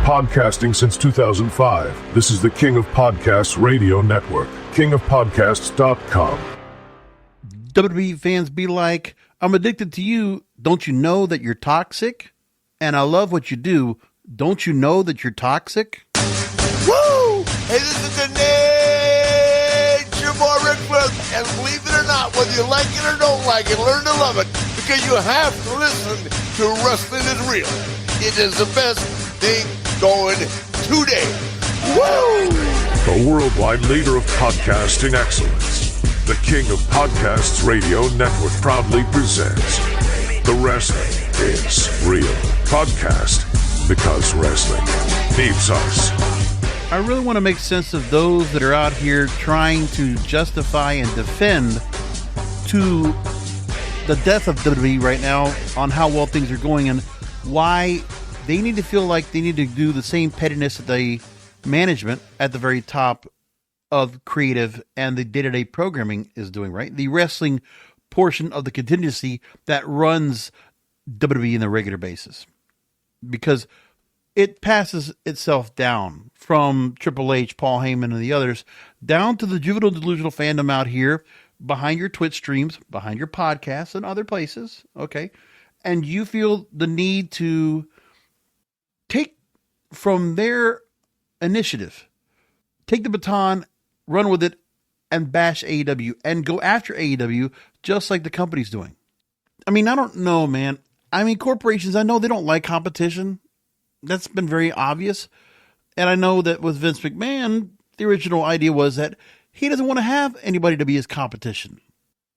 Podcasting since 2005. This is the King of Podcasts radio network. kingofpodcasts.com. WWE fans be like, I'm addicted to you. Don't you know that you're toxic? And I love what you do. Don't you know that you're toxic? Woo! Hey, this is the Nature Boy Ric Flair. And believe it or not, whether you like it or don't like it, learn to love it. Because you have to listen to Wrestling is Real. It is the best thing going today. Woo! The worldwide leader of podcasting excellence. The King of Podcasts radio network proudly presents The Wrestling is Real podcast, because wrestling needs us. I really want to make sense of those that are out here trying to justify and defend to the death of WWE right now on how well things are going and why they need to feel like they need to do the same pettiness that the management at the very top of creative and the day-to-day programming is doing, right? The wrestling portion of the contingency that runs WWE on a regular basis. Because it passes itself down from Triple H, Paul Heyman, and the others, down to the juvenile delusional fandom out here, behind your Twitch streams, behind your podcasts, and other places, okay? And you feel the need to take from their initiative, take the baton, run with it, and bash AEW, and go after AEW just like the company's doing. I mean, I don't know, man. I mean, corporations, I know they don't like competition. That's been very obvious. And I know that with Vince McMahon, the original idea was that he doesn't want to have anybody to be his competition.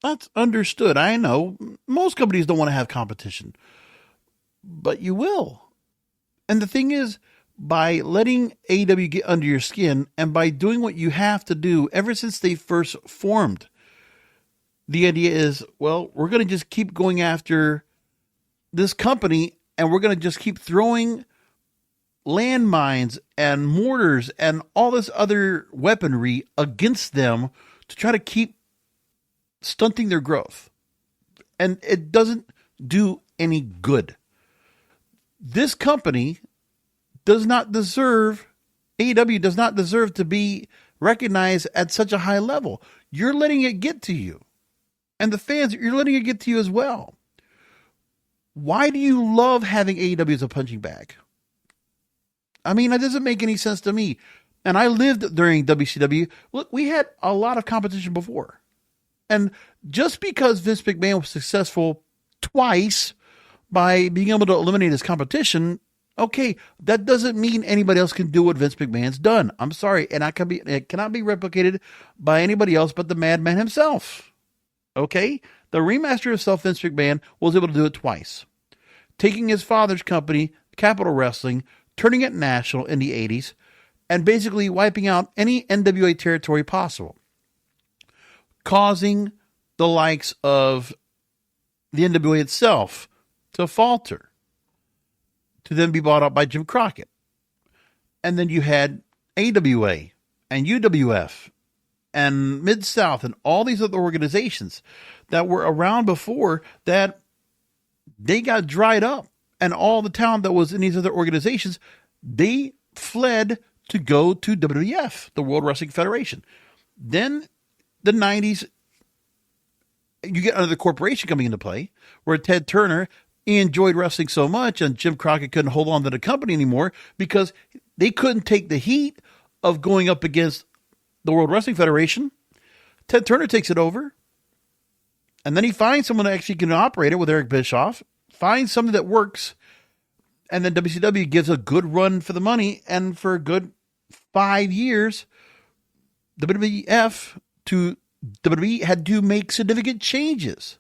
That's understood. I know most companies don't want to have competition, but you will. And the thing is, by letting AEW get under your skin and by doing what you have to do ever since they first formed, the idea is, well, we're going to just keep going after this company and we're going to just keep throwing landmines and mortars and all this other weaponry against them to try to keep stunting their growth. And it doesn't do any good. This company does not deserve, AEW does not deserve to be recognized at such a high level. You're letting it get to you. And the fans, you're letting it get to you as well. Why do you love having AEW as a punching bag? I mean, that doesn't make any sense to me. And I lived during WCW. Look, we had a lot of competition before. And just because Vince McMahon was successful twice by being able to eliminate his competition, okay, that doesn't mean anybody else can do what Vince McMahon's done. I'm sorry, and it cannot be replicated by anybody else but the madman himself. Okay? The remaster himself, Vince McMahon, was able to do it twice. Taking his father's company, Capital Wrestling, turning it national in the 80s, and basically wiping out any NWA territory possible. Causing the likes of the NWA itself to falter, to then be bought up by Jim Crockett. And then you had AWA and UWF and Mid-South and all these other organizations that were around before that they got dried up. And all the talent that was in these other organizations, they fled to go to WWF, the World Wrestling Federation. Then the 90s, you get another corporation coming into play where Ted Turner, he enjoyed wrestling so much and Jim Crockett couldn't hold on to the company anymore because they couldn't take the heat of going up against the World Wrestling Federation. Ted Turner takes it over. And then he finds someone that actually can operate it with Eric Bischoff, finds something that works, and then WCW gives a good run for the money, and for a good 5 years, WWF to WWE had to make significant changes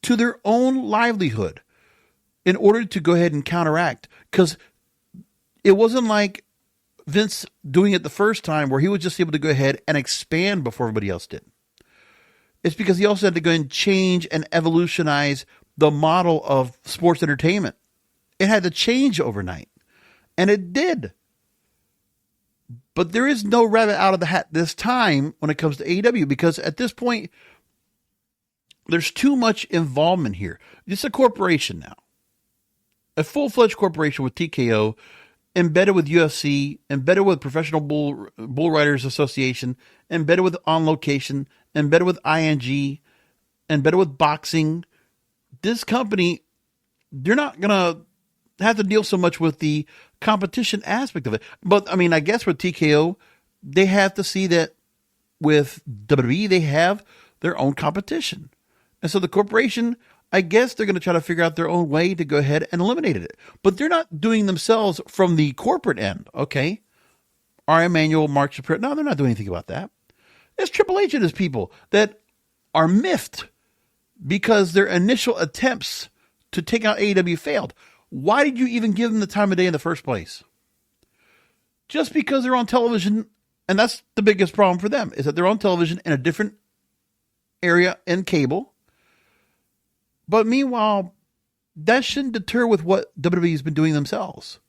to their own livelihood in order to go ahead and counteract. Because it wasn't like Vince doing it the first time where he was just able to go ahead and expand before everybody else did. It's because he also had to go and change and evolutionize the model of sports entertainment. It had to change overnight. And it did. But there is no rabbit out of the hat this time when it comes to AEW, because at this point, there's too much involvement here. It's a corporation now. A full-fledged corporation with TKO embedded with UFC, embedded with Professional Bull Riders Association, embedded with On Location, embedded with ING, embedded with boxing. This company, they're not going to have to deal so much with the competition aspect of it. But, I mean, I guess with TKO, they have to see that with WWE, they have their own competition. And so the corporation, I guess they're going to try to figure out their own way to go ahead and eliminate it. But they're not doing themselves from the corporate end, okay? R. Emanuel, Mark Shapiro, no, they're not doing anything about that. It's Triple H and his people that are miffed because their initial attempts to take out AEW failed. Why did you even give them the time of day in the first place? Just because they're on television, and that's the biggest problem for them, is that they're on television in a different area in cable. But meanwhile, that shouldn't deter with what WWE has been doing themselves.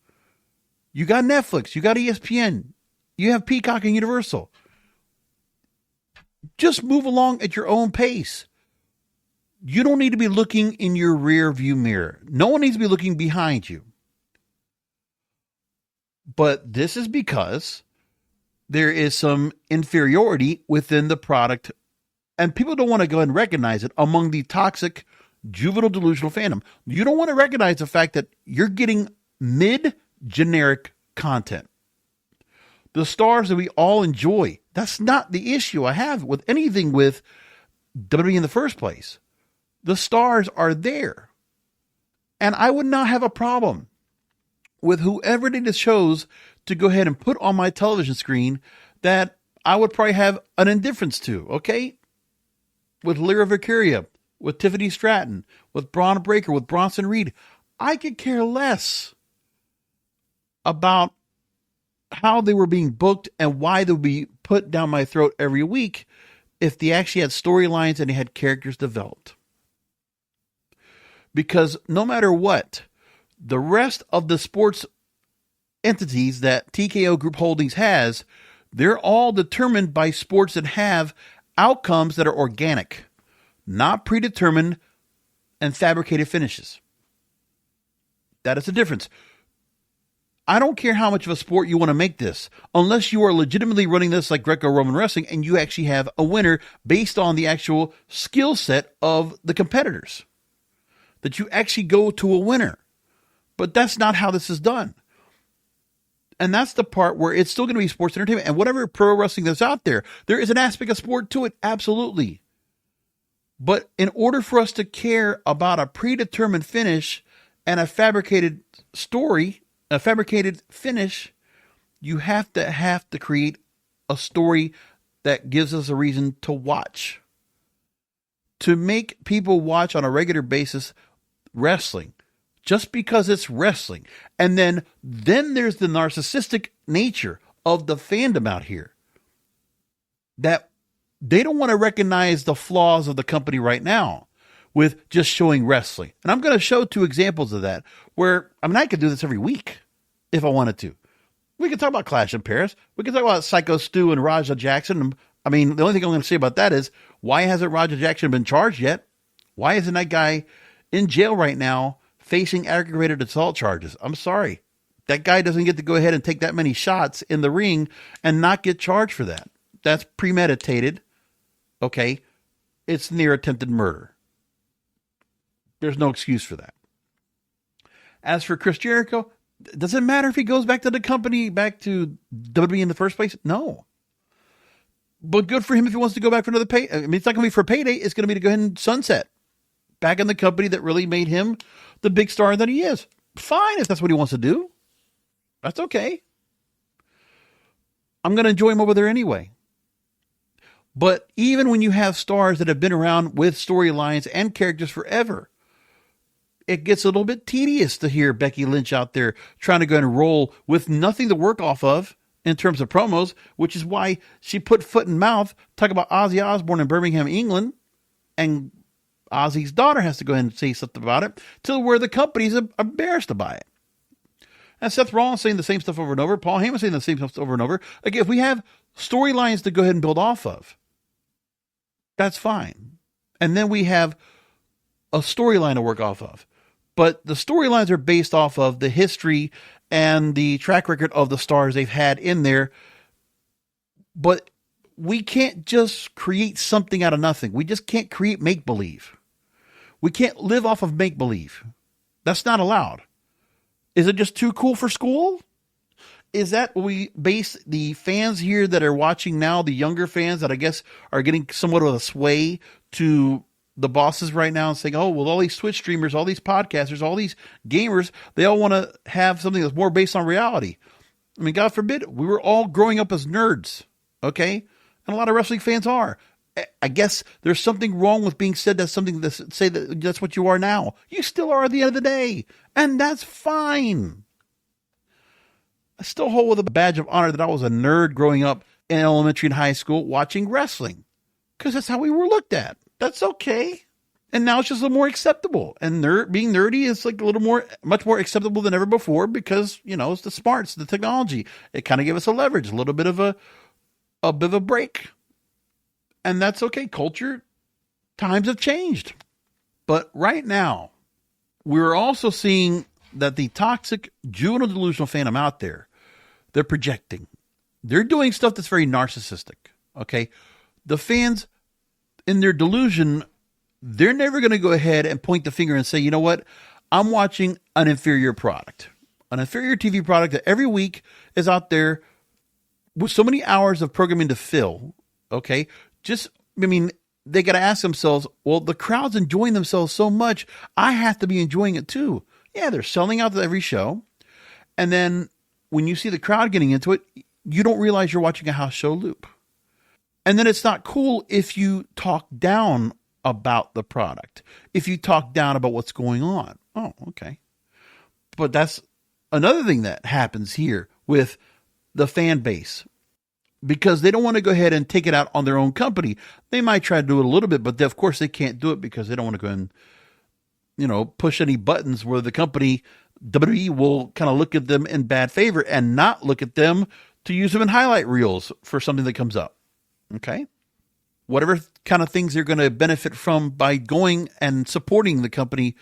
You got Netflix, you got ESPN, you have Peacock and Universal. Just move along at your own pace. You don't need to be looking in your rear view mirror. No one needs to be looking behind you. But this is because there is some inferiority within the product, and people don't want to go and recognize it among the toxic, juvenile, delusional fandom. You don't want to recognize the fact that you're getting mid-generic content. The stars that we all enjoy, that's not the issue I have with anything with WWE in the first place. The stars are there. And I would not have a problem with whoever they chose to go ahead and put on my television screen that I would probably have an indifference to, okay? With Lyra Valkyria, with Tiffany Stratton, with Braun Breaker, with Bronson Reed. I could care less about how they were being booked and why they would be put down my throat every week if they actually had storylines and they had characters developed. Because no matter what, the rest of the sports entities that TKO Group Holdings has, they're all determined by sports that have outcomes that are organic, not predetermined and fabricated finishes. That is the difference. I don't care how much of a sport you want to make this, unless you are legitimately running this like Greco-Roman wrestling and you actually have a winner based on the actual skill set of the competitors. That you actually go to a winner. But that's not how this is done. And that's the part where it's still going to be sports entertainment. And whatever pro wrestling that's out there, there is an aspect of sport to it, absolutely. But in order for us to care about a predetermined finish and a fabricated story, a fabricated finish, you have to create a story that gives us a reason to watch. To make people watch on a regular basis wrestling, just because it's wrestling. And then there's the narcissistic nature of the fandom out here that they don't want to recognize the flaws of the company right now with just showing wrestling. And I'm going to show 2 examples of that where, I mean, I could do this every week if I wanted to. We could talk about Clash in Paris. We could talk about Psycho Stu and Raja Jackson. I mean, the only thing I'm going to say about that is, why hasn't Raja Jackson been charged yet? Why isn't that guy in jail right now facing aggravated assault charges? I'm sorry. That guy doesn't get to go ahead and take that many shots in the ring and not get charged for that. That's premeditated. Okay. It's near attempted murder. There's no excuse for that. As for Chris Jericho, does it matter if he goes back to the company, back to WWE in the first place? No. But good for him if he wants to go back for another pay. I mean, it's not going to be for a payday. It's going to be to go ahead and sunset. Back in the company that really made him the big star that he is. Fine if that's what he wants to do. That's okay. I'm going to enjoy him over there anyway. But even when you have stars that have been around with storylines and characters forever, it gets a little bit tedious to hear Becky Lynch out there trying to go and roll with nothing to work off of in terms of promos, which is why she put foot in mouth, talk about Ozzy Osbourne in Birmingham, England, and Ozzy's daughter has to go ahead and say something about it to where the company's embarrassed by it. And Seth Rollins saying the same stuff over and over. Paul Heyman saying the same stuff over and over. Again, if we have storylines to go ahead and build off of, that's fine. And then we have a storyline to work off of. But the storylines are based off of the history and the track record of the stars they've had in there. But we can't just create something out of nothing. We just can't create make-believe. We can't live off of make-believe. That's not allowed. Is it just too cool for school? Is that what we base the fans here that are watching now, the younger fans that I guess are getting somewhat of a sway to the bosses right now and saying, oh, well, all these Twitch streamers, all these podcasters, all these gamers, they all want to have something that's more based on reality. I mean, God forbid, we were all growing up as nerds, okay? And a lot of wrestling fans are. I guess there's something wrong with being said that's something to say that that's what you are now. You still are at the end of the day, and that's fine. I still hold with a badge of honor that I was a nerd growing up in elementary and high school watching wrestling, because that's how we were looked at. That's okay. And now it's just a little more acceptable. And being nerdy is like much more acceptable than ever before because, it's the smarts, the technology. It kind of gave us a leverage, a little bit of a break. And that's okay. Times have changed. But right now, we're also seeing that the toxic, juvenile, delusional fandom out there, they're projecting. They're doing stuff that's very narcissistic, okay? The fans, in their delusion, they're never going to go ahead and point the finger and say, you know what? I'm watching an inferior product. An inferior TV product that every week is out there with so many hours of programming to fill, okay? They got to ask themselves, well, the crowd's enjoying themselves so much, I have to be enjoying it too. Yeah, they're selling out to every show. And then when you see the crowd getting into it, you don't realize you're watching a house show loop. And then it's not cool if you talk down about the product, if you talk down about what's going on. Oh, okay. But that's another thing that happens here with the fan base, because they don't want to go ahead and take it out on their own company. They might try to do it a little bit, but of course they can't do it because they don't want to go and push any buttons where the company, WWE, will kind of look at them in bad favor and not look at them to use them in highlight reels for something that comes up. Okay? Whatever kind of things they're going to benefit from by going and supporting the company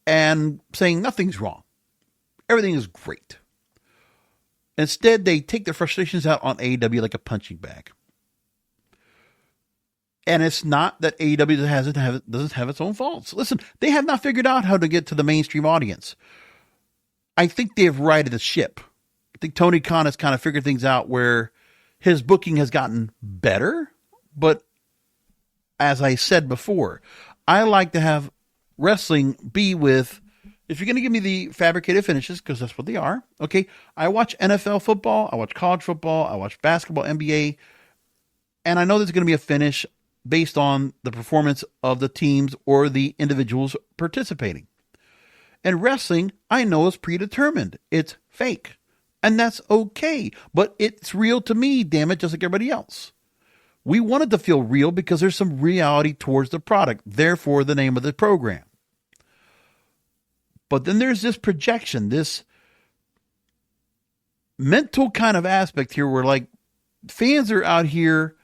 and saying nothing's wrong. Everything is great. Instead, they take their frustrations out on AEW like a punching bag. And it's not that AEW doesn't have its own faults. Listen, they have not figured out how to get to the mainstream audience. I think they have righted the ship. I think Tony Khan has kind of figured things out where his booking has gotten better. But as I said before, I like to have wrestling be with, if you're going to give me the fabricated finishes, because that's what they are, okay, I watch NFL football, I watch college football, I watch basketball, NBA, and I know there's going to be a finish based on the performance of the teams or the individuals participating. And wrestling, I know, is predetermined. It's fake. And that's okay. But it's real to me, damn it, just like everybody else. We wanted to feel real because there's some reality towards the product. Therefore, the name of the program. But then there's this projection, this mental kind of aspect here where, like, fans are out here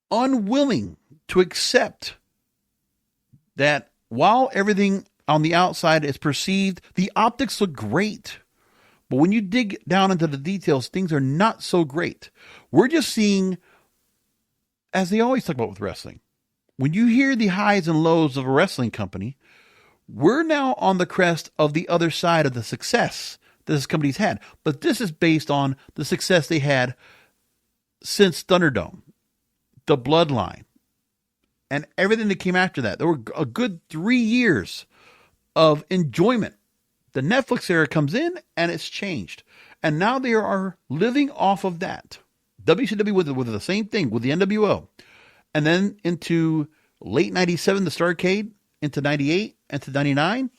unwilling to accept that while everything on the outside is perceived, the optics look great. But when you dig down into the details, things are not so great. We're just seeing, as they always talk about with wrestling, when you hear the highs and lows of a wrestling company, we're now on the crest of the other side of the success that this company's had. But this is based on the success they had since Thunderdome, the Bloodline, and everything that came after that. There were a good 3 years of enjoyment. The Netflix era comes in and it's changed. And now they are living off of that. WCW with the same thing with the NWO. And then into late 97, the Starrcade, into 98, into 99,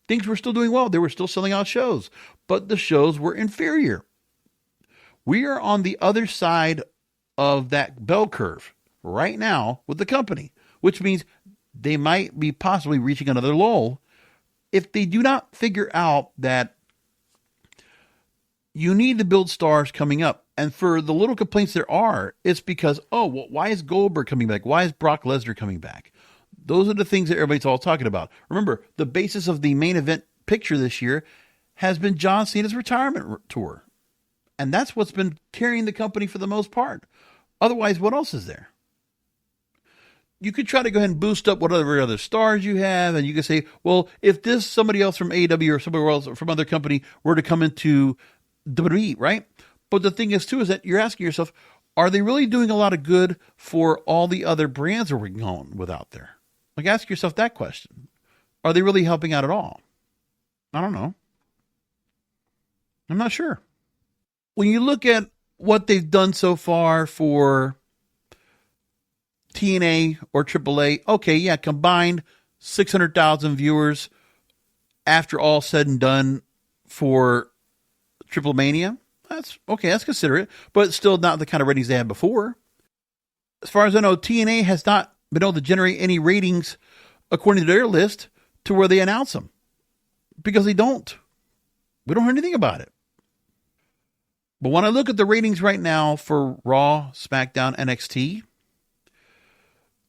things were still doing well. They were still selling out shows, but the shows were inferior. We are on the other side of that bell curve right now with the company, which means they might be possibly reaching another lull if they do not figure out that you need to build stars coming up. And for the little complaints there are, it's because, why is Goldberg coming back? Why is Brock Lesnar coming back? Those are the things that everybody's all talking about. Remember, the basis of the main event picture this year has been John Cena's retirement tour. And that's what's been carrying the company for the most part. Otherwise, what else is there? You could try to go ahead and boost up whatever other stars you have, and you could say, well, if somebody else from AEW or somebody else from other company were to come into WWE, right? But the thing is, too, is that you're asking yourself, are they really doing a lot of good for all the other brands that we're going with out there? Like, ask yourself that question. Are they really helping out at all? I don't know. I'm not sure. When you look at what they've done so far for TNA or AAA, okay, yeah, combined 600,000 viewers after all said and done for Triple Mania. That's okay, let's consider it, but it's still not the kind of ratings they had before. As far as I know, TNA has not been able to generate any ratings according to their list to where they announce them, because they don't. We don't hear anything about it. But when I look at the ratings right now for Raw, SmackDown, NXT,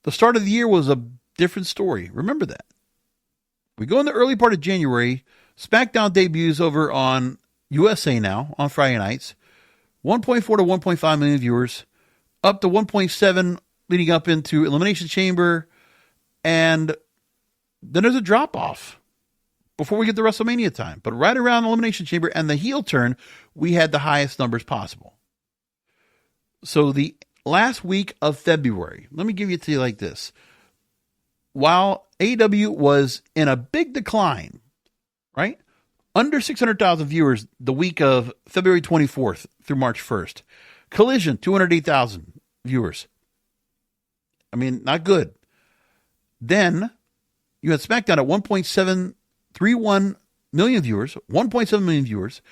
the start of the year was a different story. Remember that. We go in the early part of January. SmackDown debuts over on USA Now on Friday nights. 1.4 to 1.5 million viewers. Up to 1.7 leading up into Elimination Chamber. And then there's a drop-off before we get to WrestleMania time. But right around Elimination Chamber and the heel turn, we had the highest numbers possible. So the last week of February, let me give it to you like this. While AEW was in a big decline, right? Under 600,000 viewers the week of February 24th through March 1st. Collision, 208,000 viewers. I mean, not good. Then you had SmackDown at 1.731 million viewers, 1.7 million viewers,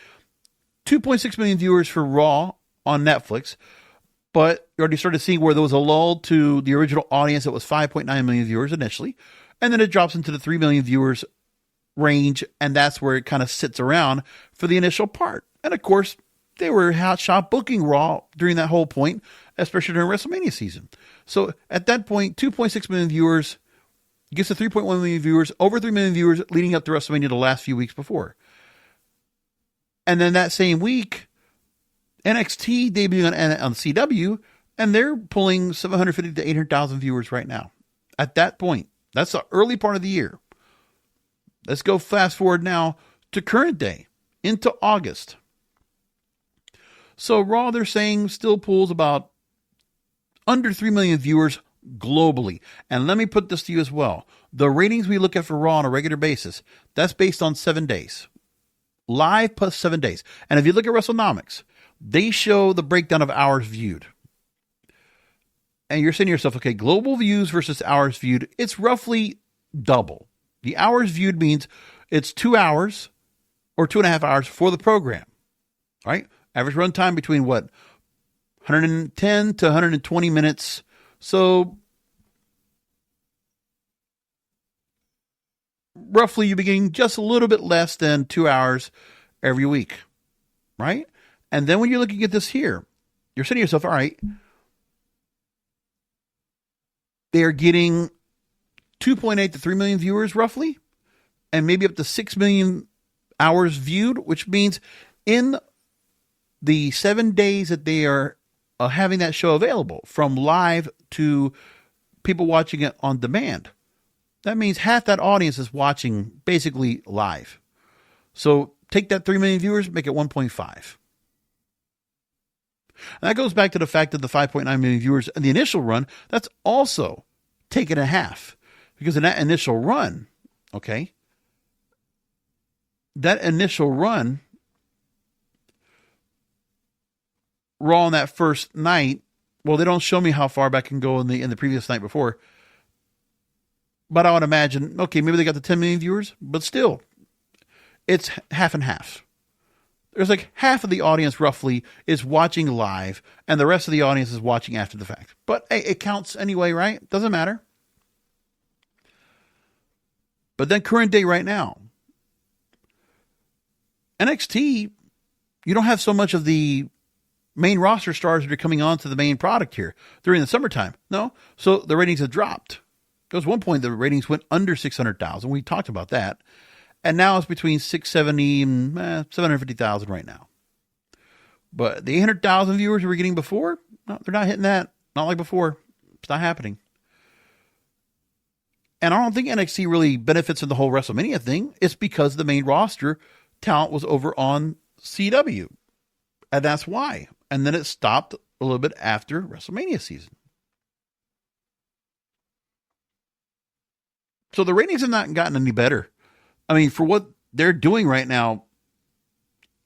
2.6 million viewers for Raw on Netflix. But you already started seeing where there was a lull to the original audience that was 5.9 million viewers initially. And then it drops into the 3 million viewers range. And that's where it kind of sits around for the initial part. And of course, they were hot shot booking Raw during that whole point, especially during WrestleMania season. So at that point, 2.6 million viewers gets to 3.1 million viewers, over 3 million viewers leading up to WrestleMania the last few weeks before. And then that same week, NXT debuting on CW, and they're pulling 750 to 800,000 viewers right now. At that point, that's the early part of the year. Let's go fast forward now to current day, into August. So Raw, they're saying, still pulls about under 3 million viewers globally. And let me put this to you as well. The ratings we look at for Raw on a regular basis, that's based on 7 days. Live plus 7 days. And if you look at WrestleNomics, they show the breakdown of hours viewed. And you're saying to yourself, okay, global views versus hours viewed, it's roughly double. The hours viewed means it's 2 hours or 2.5 hours for the program, right? Average run time between 110 to 120 minutes. So roughly you're getting just a little bit less than 2 hours every week, right? And then when you're looking at this here, you're saying to yourself, all right, they're getting 2.8 to 3 million viewers roughly, and maybe up to 6 million hours viewed, which means in the 7 days that they are having that show available, from live to people watching it on demand, that means half that audience is watching basically live. So take that 3 million viewers, make it 1.5. And that goes back to the fact that the 5.9 million viewers in the initial run, that's also taken a half. Because in that initial run, okay, that initial run, Raw on that first night, well, they don't show me how far back can go in the previous night before. But I would imagine, okay, maybe they got the 10 million viewers, but still, it's half and half. There's like half of the audience roughly is watching live, and the rest of the audience is watching after the fact. But hey, it counts anyway, right? Doesn't matter. But then current day right now, NXT, you don't have so much of the main roster stars that are coming on to the main product here during the summertime. No. So the ratings have dropped. There was one point the ratings went under 600,000. We talked about that. And now it's between 670 and 750,000 right now. But the 800,000 viewers we were getting before, no, they're not hitting that. Not like before. It's not happening. And I don't think NXT really benefits in the whole WrestleMania thing. It's because the main roster talent was over on CW. And that's why. And then it stopped a little bit after WrestleMania season. So the ratings have not gotten any better. I mean, for what they're doing right now,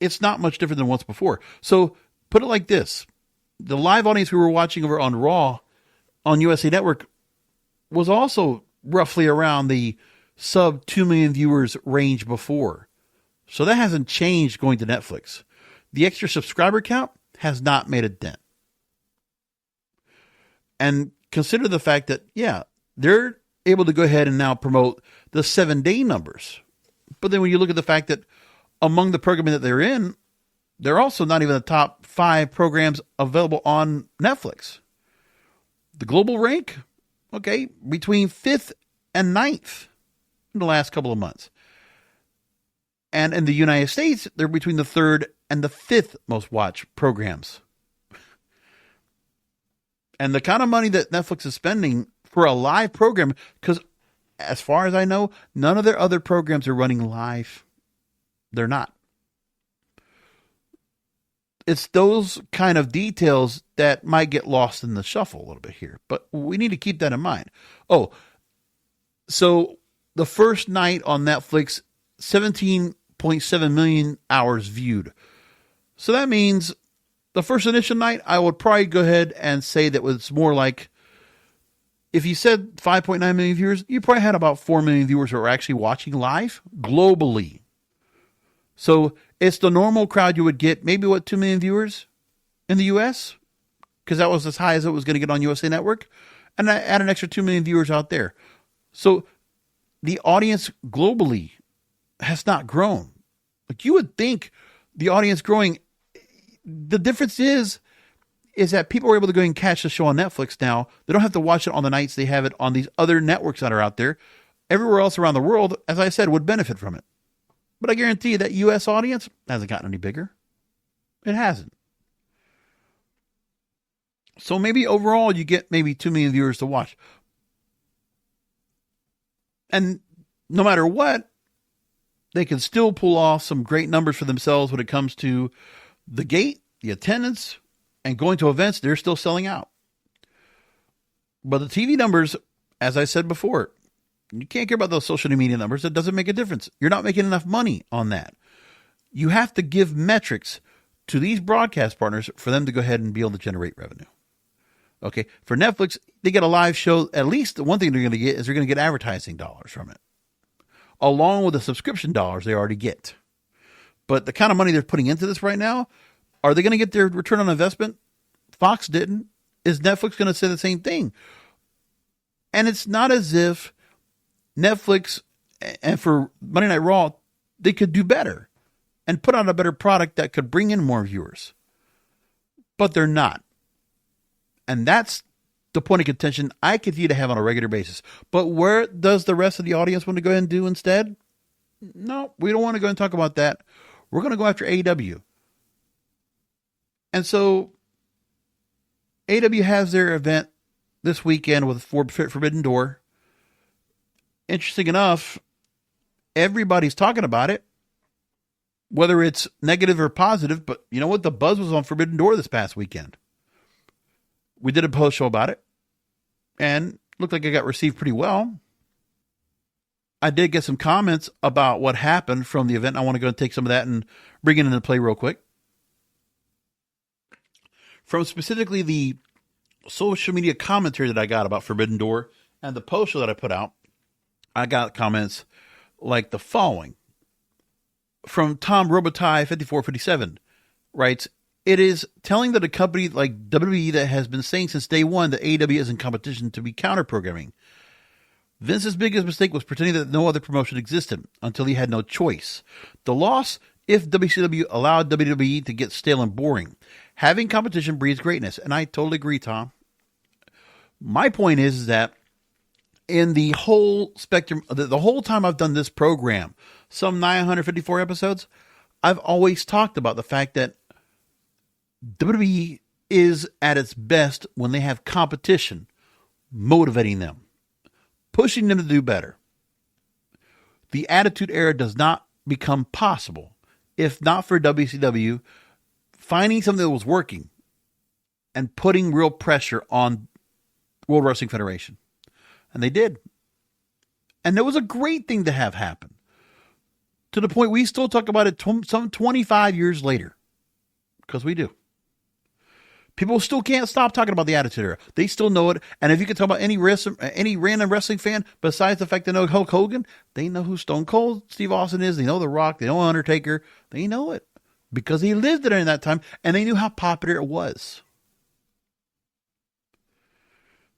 it's not much different than once before. So put it like this. The live audience we were watching over on Raw on USA Network was also roughly around the sub 2 million viewers range before. So that hasn't changed going to Netflix. The extra subscriber count has not made a dent. And consider the fact that, yeah, they're able to go ahead and now promote the 7-day numbers. But then when you look at the fact that among the programming that they're in, they're also not even the top 5 programs available on Netflix. The global rank, okay, between 5th and 9th in the last couple of months. And in the United States, they're between the 3rd and the 5th most watched programs. And the kind of money that Netflix is spending for a live program, because as far as I know, none of their other programs are running live. They're not. It's those kind of details that might get lost in the shuffle a little bit here. But we need to keep that in mind. Oh, so the first night on Netflix, 17.7 million hours viewed. So that means the first initial night, I would probably go ahead and say that was more like, if you said 5.9 million viewers, you probably had about 4 million viewers who are actually watching live globally. So it's the normal crowd you would get, maybe 2 million viewers in the U.S., because that was as high as it was going to get on USA Network, and I add an extra 2 million viewers out there. So the audience globally has not grown. Like you would think the audience growing. The difference is that people are able to go and catch the show on Netflix now. They don't have to watch it on the nights they have it on these other networks that are out there. Everywhere else around the world, as I said, would benefit from it. But I guarantee you that U.S. audience hasn't gotten any bigger. It hasn't. So maybe overall you get maybe 2 million viewers to watch. And no matter what, they can still pull off some great numbers for themselves when it comes to the gate, the attendance, and going to events. They're still selling out. But the TV numbers, as I said before, you can't care about those social media numbers. It doesn't make a difference. You're not making enough money on that. You have to give metrics to these broadcast partners for them to go ahead and be able to generate revenue. Okay, for Netflix, they get a live show. At least the one thing they're going to get is they're going to get advertising dollars from it, along with the subscription dollars they already get. But the kind of money they're putting into this right now, are they going to get their return on investment? Fox didn't. Is Netflix going to say the same thing? And it's not as if Netflix and for Monday Night Raw, they could do better and put out a better product that could bring in more viewers. But they're not. And that's the point of contention I continue to have on a regular basis. But where does the rest of the audience want to go ahead and do instead? No, we don't want to go and talk about that. We're going to go after AEW. And so AEW has their event this weekend with Forbidden Door. Interesting enough, everybody's talking about it, whether it's negative or positive. But you know what? The buzz was on Forbidden Door this past weekend. We did a post show about it, and looked like it got received pretty well. I did get some comments about what happened from the event. I want to go and take some of that and bring it into play real quick. From specifically the social media commentary that I got about Forbidden Door and the post show that I put out, I got comments like the following. From Tom Robitaille 5457 writes, "It is telling that a company like WWE that has been saying since day one that AEW is in competition to be counter-programming. Vince's biggest mistake was pretending that no other promotion existed until he had no choice. The loss if WCW allowed WWE to get stale and boring. Having competition breeds greatness." And I totally agree, Tom. My point is that in the whole spectrum, the whole time I've done this program, some 954 episodes, I've always talked about the fact that WWE is at its best when they have competition motivating them, pushing them to do better. The Attitude Era does not become possible if not for WCW finding something that was working and putting real pressure on World Wrestling Federation. And they did. And it was a great thing to have happen. To the point we still talk about it some 25 years later. Because we do. People still can't stop talking about the Attitude Era. They still know it. And if you can talk about any random wrestling fan, besides the fact they know Hulk Hogan, they know who Stone Cold Steve Austin is. They know The Rock. They know Undertaker. They know it. Because he lived it in that time. And they knew how popular it was.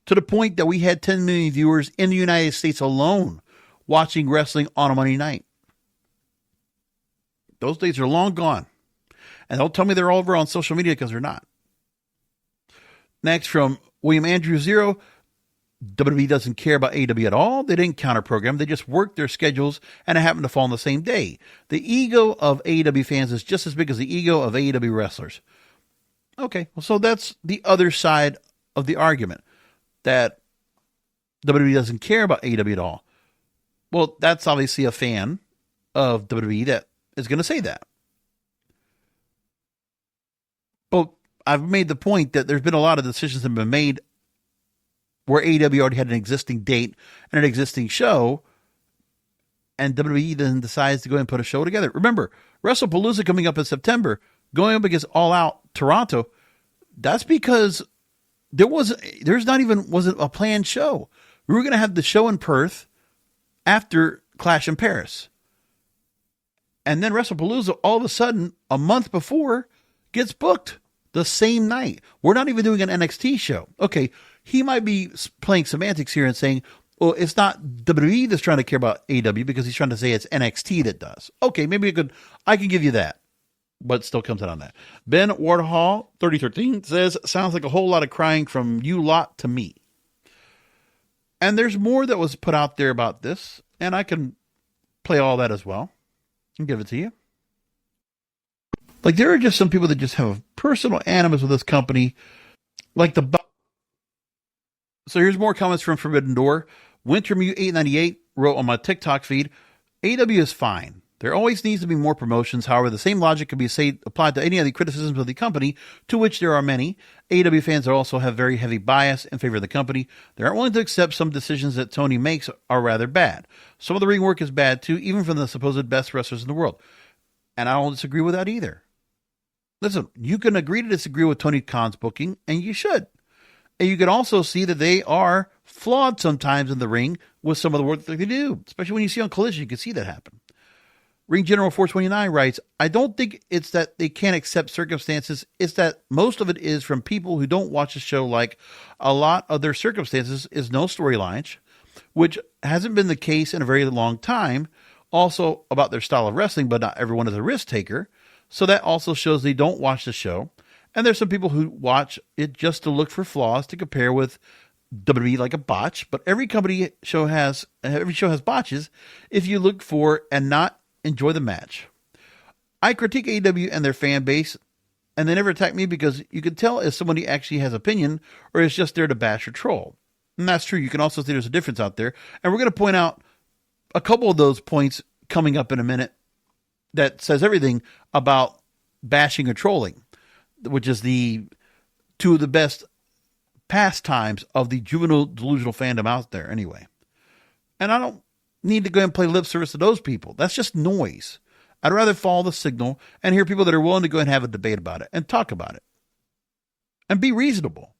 To the point that we had 10 million viewers in the United States alone watching wrestling on a Monday night. Those days are long gone. And don't tell me they're all over on social media, because they're not. Next, from William Andrew Zero, WWE doesn't care about AEW at all. They didn't counter program. They just worked their schedules, and it happened to fall on the same day. The ego of AEW fans is just as big as the ego of AEW wrestlers. Okay, well, so that's the other side of the argument, that WWE doesn't care about AEW at all. Well, that's obviously a fan of WWE that is going to say that. But I've made the point that there's been a lot of decisions that have been made where AEW already had an existing date and an existing show, and WWE then decides to go and put a show together. Remember, WrestlePalooza coming up in September, going up against All Out Toronto, that's because wasn't a planned show. We were going to have the show in Perth after Clash in Paris. And then WrestlePalooza, all of a sudden, a month before, gets booked the same night. We're not even doing an NXT show. Okay, he might be playing semantics here and saying, well, it's not WWE that's trying to care about AEW, because he's trying to say it's NXT that does. Okay, maybe I can give you that, but still comes out on that. Ben Wardhall, 3013, says, sounds like a whole lot of crying from you lot to me. And there's more that was put out there about this, and I can play all that as well and give it to you. Like, there are just some people that just have a personal animus with this company. Like So here's more comments from Forbidden Door. Wintermute 898 wrote on my TikTok feed, AW is fine. There always needs to be more promotions. However, the same logic can be applied to any of the criticisms of the company, to which there are many. AW fans also have very heavy bias in favor of the company. They aren't willing to accept some decisions that Tony makes are rather bad. Some of the ring work is bad too, even from the supposed best wrestlers in the world. And I don't disagree with that either. Listen, you can agree to disagree with Tony Khan's booking, and you should. And you can also see that they are flawed sometimes in the ring with some of the work that they do. Especially when you see on Collision, you can see that happen. Ring General 429 writes, I don't think it's that they can't accept circumstances. It's that most of it is from people who don't watch the show. Like, a lot of their circumstances is no storylines, which hasn't been the case in a very long time. Also about their style of wrestling, but not everyone is a risk taker. So that also shows they don't watch the show. And there's some people who watch it just to look for flaws to compare with WWE, like a botch. But every show has botches if you look for and not enjoy the match. I critique AEW and their fan base, and they never attack me, because you can tell if somebody actually has opinion or is just there to bash or troll. And that's true. You can also see there's a difference out there. And we're going to point out a couple of those points coming up in a minute that says everything about bashing or trolling, which is the two of the best pastimes of the juvenile delusional fandom out there anyway. And I don't need to go and play lip service to those people. That's just noise. I'd rather follow the signal and hear people that are willing to go and have a debate about it and talk about it and be reasonable.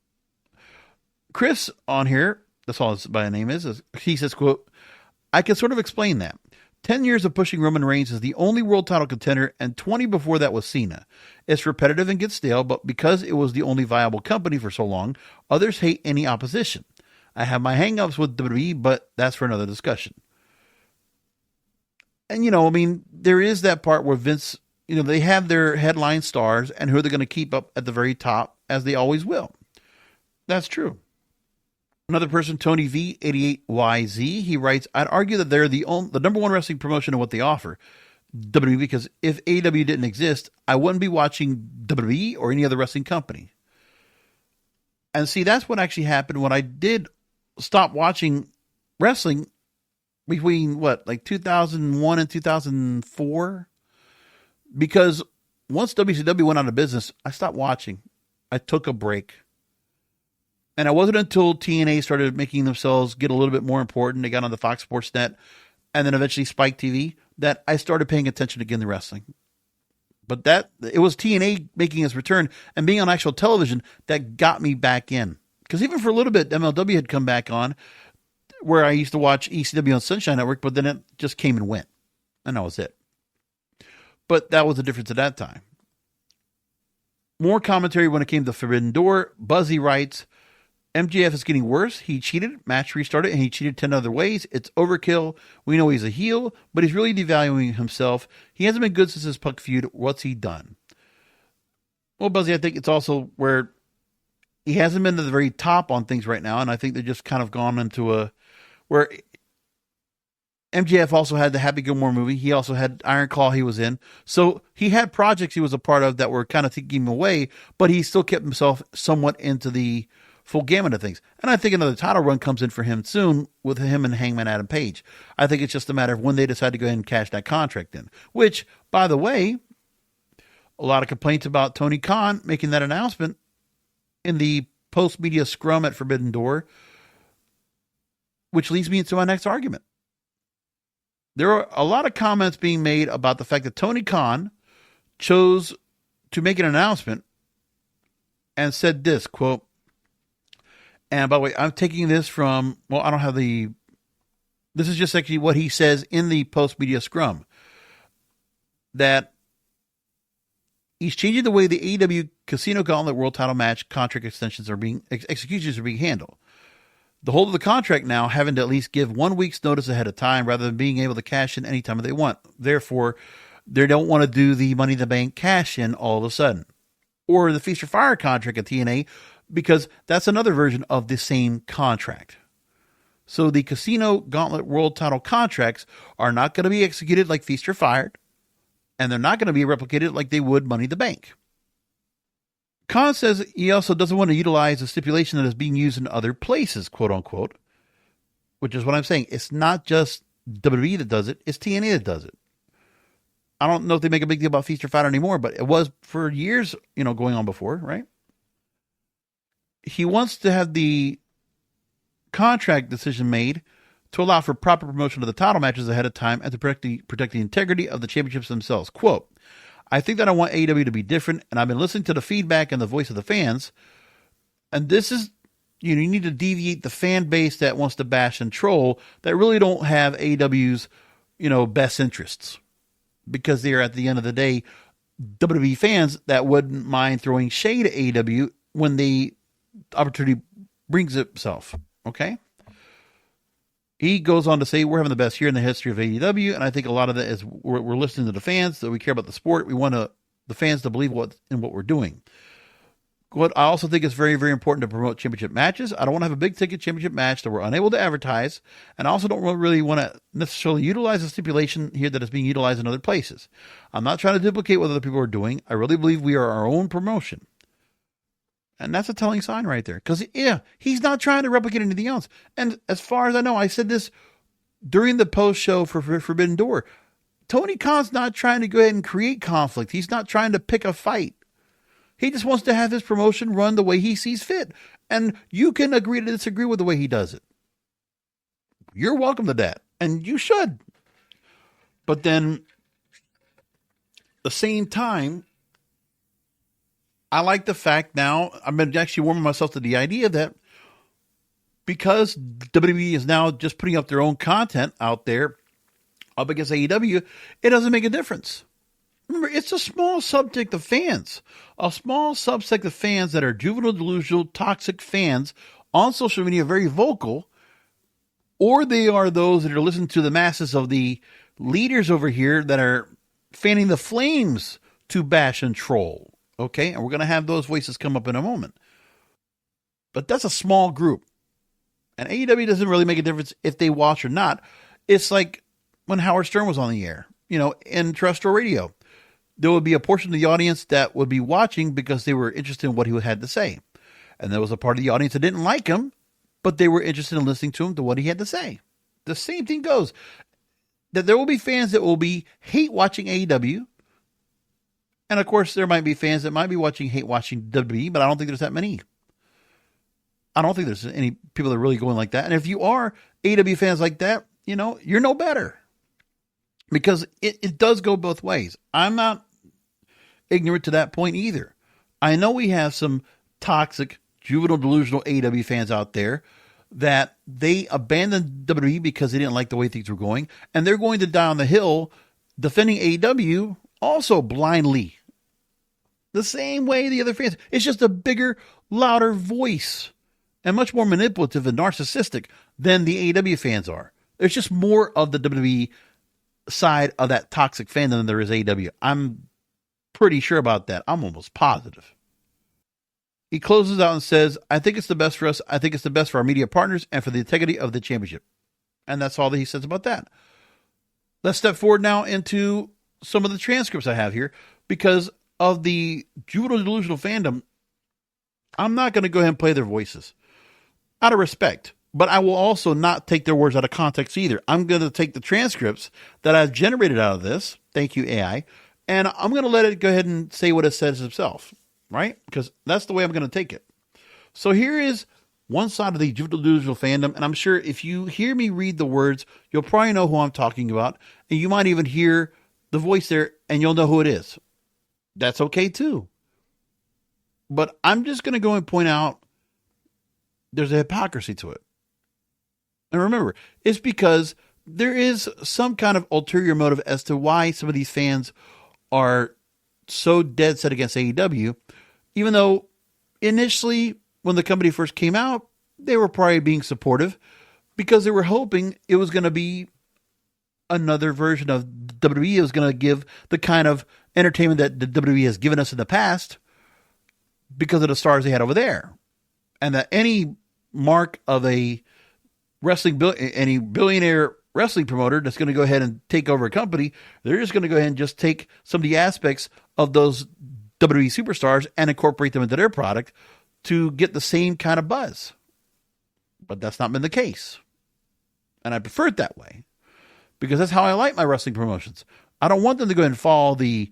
Chris on here, that's all his name is, he says, quote, I can sort of explain that. 10 years of pushing Roman Reigns as the only world title contender, and 20 before that was Cena. It's repetitive and gets stale, but because it was the only viable company for so long, others hate any opposition. I have my hang-ups with WWE, but that's for another discussion. And, there is that part where Vince, they have their headline stars and who are they going to keep up at the very top, as they always will. That's true. Another person, Tony V88YZ, he writes, I'd argue that they're the number one wrestling promotion in what they offer, WWE, because if AEW didn't exist, I wouldn't be watching WWE or any other wrestling company. And see, that's what actually happened when I did stop watching wrestling between, 2001 and 2004? Because once WCW went out of business, I stopped watching. I took a break. And it wasn't until TNA started making themselves get a little bit more important, they got on the Fox Sports Net, and then eventually Spike TV, that I started paying attention again to wrestling. But it was TNA making its return and being on actual television that got me back in. Because even for a little bit, MLW had come back on, where I used to watch ECW on Sunshine Network, but then it just came and went. And that was it. But that was the difference at that time. More commentary when it came to Forbidden Door. Buzzy writes, MJF is getting worse. He cheated, match restarted, and he cheated 10 other ways. It's overkill. We know he's a heel, but he's really devaluing himself. He hasn't been good since his Puck feud. What's he done? Well, Buzzy, I think it's also where he hasn't been to the very top on things right now, and I think they're just kind of gone into where MJF also had the Happy Gilmore movie. He also had Iron Claw he was in. So he had projects he was a part of that were kind of taking him away, but he still kept himself somewhat into the full gamut of things. And I think another title run comes in for him soon with him and Hangman Adam Page. I think it's just a matter of when they decide to go ahead and cash that contract in. Which, by the way, a lot of complaints about Tony Khan making that announcement in the post-media scrum at Forbidden Door, which leads me into my next argument. There are a lot of comments being made about the fact that Tony Khan chose to make an announcement and said this, quote, and by the way, I'm taking this from, I don't have this is just actually what he says in the post-media scrum, that he's changing the way the AEW Casino Gauntlet World Title match contract extensions executions are being handled. The hold of the contract now having to at least give 1 week's notice ahead of time rather than being able to cash in anytime they want. Therefore, they don't want to do the Money in the Bank cash in all of a sudden. Or the Feast or Fire contract at TNA, because that's another version of the same contract. So the Casino Gauntlet World Title contracts are not going to be executed like Feast or Fire, and they're not going to be replicated like they would Money in the Bank. Khan says he also doesn't want to utilize a stipulation that is being used in other places, quote unquote, which is what I'm saying. It's not just WWE that does it, it's TNA that does it. I don't know if they make a big deal about Feast or Fight anymore, but it was for years, going on before, right? He wants to have the contract decision made to allow for proper promotion of the title matches ahead of time and to protect the integrity of the championships themselves. Quote, I think that I want AEW to be different, and I've been listening to the feedback and the voice of the fans, and this is, you need to deviate the fan base that wants to bash and troll that really don't have AEW's, best interests, because they are, at the end of the day, WWE fans that wouldn't mind throwing shade at AEW when the opportunity brings itself. Okay? He goes on to say, we're having the best year in the history of AEW, and I think a lot of that is we're listening to the fans, that we care about the sport. We want the fans to believe what we're doing. What I also think is very, very important to promote championship matches. I don't want to have a big ticket championship match that we're unable to advertise, and I also don't really want to necessarily utilize a stipulation here that is being utilized in other places. I'm not trying to duplicate what other people are doing. I really believe we are our own promotion. And that's a telling sign right there. Because, he's not trying to replicate anything else. And as far as I know, I said this during the post-show for Forbidden Door. Tony Khan's not trying to go ahead and create conflict. He's not trying to pick a fight. He just wants to have his promotion run the way he sees fit. And you can agree to disagree with the way he does it. You're welcome to that. And you should. But then, at the same time, I like the fact now, I've been actually warming myself to the idea that because WWE is now just putting up their own content out there up against AEW, it doesn't make a difference. Remember, it's a small subsect of fans. A small subsect of fans that are juvenile, delusional, toxic fans on social media, very vocal, or they are those that are listening to the masses of the leaders over here that are fanning the flames to bash and troll. Okay, and we're going to have those voices come up in a moment. But that's a small group. And AEW doesn't really make a difference if they watch or not. It's like when Howard Stern was on the air, in terrestrial radio. There would be a portion of the audience that would be watching because they were interested in what he had to say. And there was a part of the audience that didn't like him, but they were interested in listening to him, to what he had to say. The same thing goes. That there will be fans that will be hate watching AEW. And of course, there might be fans that might be hate watching WWE, but I don't think there's that many. I don't think there's any people that are really going like that. And if you are AEW fans like that, you're no better. Because it does go both ways. I'm not ignorant to that point either. I know we have some toxic, juvenile, delusional AEW fans out there that they abandoned WWE because they didn't like the way things were going. And they're going to die on the hill defending AEW also blindly. The same way the other fans. It's just a bigger, louder voice and much more manipulative and narcissistic than the AEW fans are. There's just more of the WWE side of that toxic fandom than there is AEW. I'm pretty sure about that. I'm almost positive. He closes out and says, I think it's the best for us. I think it's the best for our media partners and for the integrity of the championship. And that's all that he says about that. Let's step forward now into some of the transcripts I have here. Because of the juvenile delusional fandom, I'm not going to go ahead and play their voices out of respect. But I will also not take their words out of context either. I'm going to take the transcripts that I've generated out of this. Thank you, AI. And I'm going to let it go ahead and say what it says itself, right? Because that's the way I'm going to take it. So here is one side of the juvenile delusional fandom. And I'm sure if you hear me read the words, you'll probably know who I'm talking about. And you might even hear the voice there and you'll know who it is. That's okay too. But I'm just going to go and point out there's a hypocrisy to it. And remember, it's because there is some kind of ulterior motive as to why some of these fans are so dead set against AEW, even though initially when the company first came out, they were probably being supportive because they were hoping it was going to be another version of WWE. It was going to give the kind of entertainment that the WWE has given us in the past because of the stars they had over there. And that any mark of any billionaire wrestling promoter that's going to go ahead and take over a company, they're just going to go ahead and just take some of the aspects of those WWE superstars and incorporate them into their product to get the same kind of buzz. But that's not been the case. And I prefer it that way because that's how I like my wrestling promotions. I don't want them to go ahead and follow the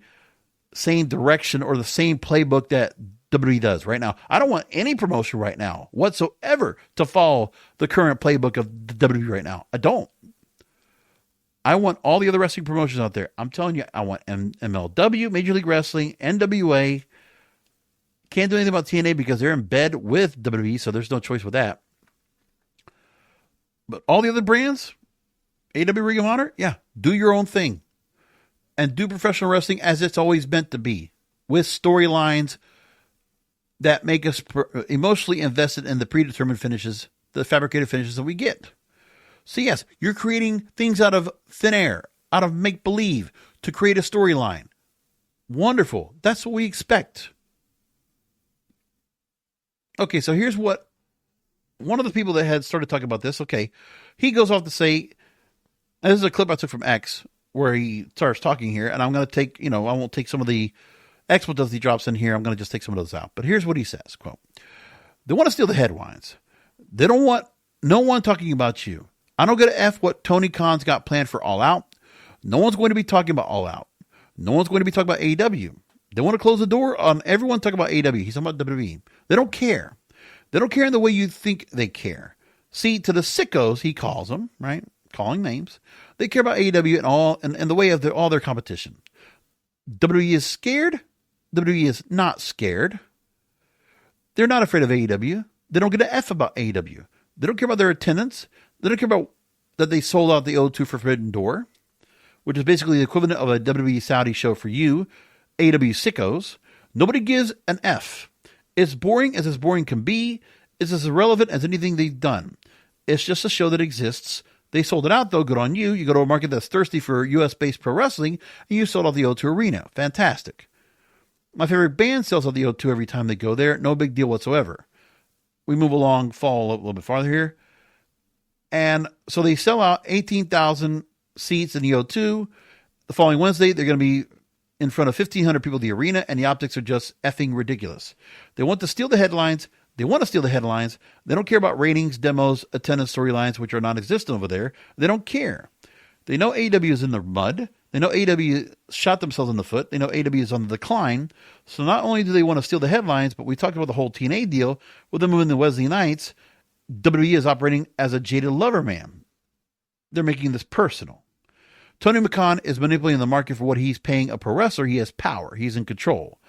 same direction or the same playbook that WWE does right now. I don't want any promotion right now whatsoever to follow the current playbook of WWE right now. I don't. I want all the other wrestling promotions out there. I'm telling you, I want MLW, Major League Wrestling, NWA. Can't do anything about TNA because they're in bed with WWE, so there's no choice with that. But all the other brands, AW, Ring of Honor, yeah, do your own thing. And do professional wrestling as it's always meant to be, with storylines that make us emotionally invested in the predetermined finishes, the fabricated finishes that we get. So yes, you're creating things out of thin air, out of make-believe to create a storyline. Wonderful. That's what we expect. Okay, so here's what one of the people that had started talking about this, okay, he goes off to say, and this is a clip I took from X where he starts talking here, and I'm going to take, I won't take some of the expletives he drops in here. I'm going to just take some of those out. But here's what he says, quote, they want to steal the headlines. They don't want no one talking about you. I don't give a F what Tony Khan's got planned for All Out. No one's going to be talking about All Out. No one's going to be talking about AEW. They want to close the door on everyone talking about AEW. He's talking about WWE. They don't care. They don't care in the way you think they care. See, to the sickos, he calls them, right? Calling names. They care about AEW and all and the way of all their competition. WWE is scared. WWE is not scared. They're not afraid of AEW. They don't give a F about AEW. They don't care about their attendance. They don't care about that they sold out the O2 for Forbidden Door, which is basically the equivalent of a WWE Saudi show for you, AEW sickos. Nobody gives an F. It's boring as boring can be. It's as irrelevant as anything they've done. It's just a show that exists. They sold it out, though. Good on you. You go to a market that's thirsty for U.S.-based pro wrestling, and you sold out the O2 Arena. Fantastic. My favorite band sells out the O2 every time they go there. No big deal whatsoever. We move along, fall a little bit farther here. And so they sell out 18,000 seats in the O2. The following Wednesday, they're going to be in front of 1,500 people in the arena, and the optics are just effing ridiculous. They want to steal the headlines. They don't care about ratings, demos, attendance, storylines, which are non-existent over there. They don't care. They know AEW is in the mud. They know AEW shot themselves in the foot. They know AEW is on the decline. So not only do they want to steal the headlines, but we talked about the whole TNA deal with them moving the Wednesday nights. WWE is operating as a jaded lover man. They're making this personal. Tony Khan is manipulating the market for what he's paying a pro wrestler. He has power. He's in control.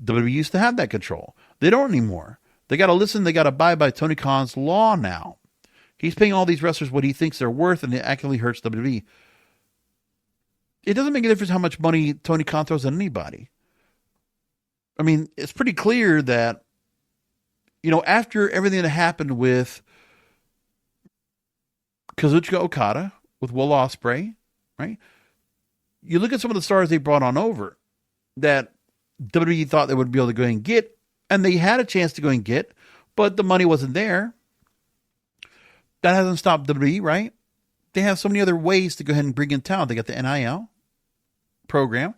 WWE used to have that control. They don't anymore. They got to listen. They got to abide by Tony Khan's law now. He's paying all these wrestlers what he thinks they're worth, and it actively hurts WWE. It doesn't make a difference how much money Tony Khan throws at anybody. I mean, it's pretty clear that, after everything that happened with Kazuchika Okada, with Will Ospreay, right? You look at some of the stars they brought on over that WWE thought they would be able to go and get, and they had a chance to go and get, but the money wasn't there. That hasn't stopped WWE, right? They have so many other ways to go ahead and bring in talent. They got the NIL program.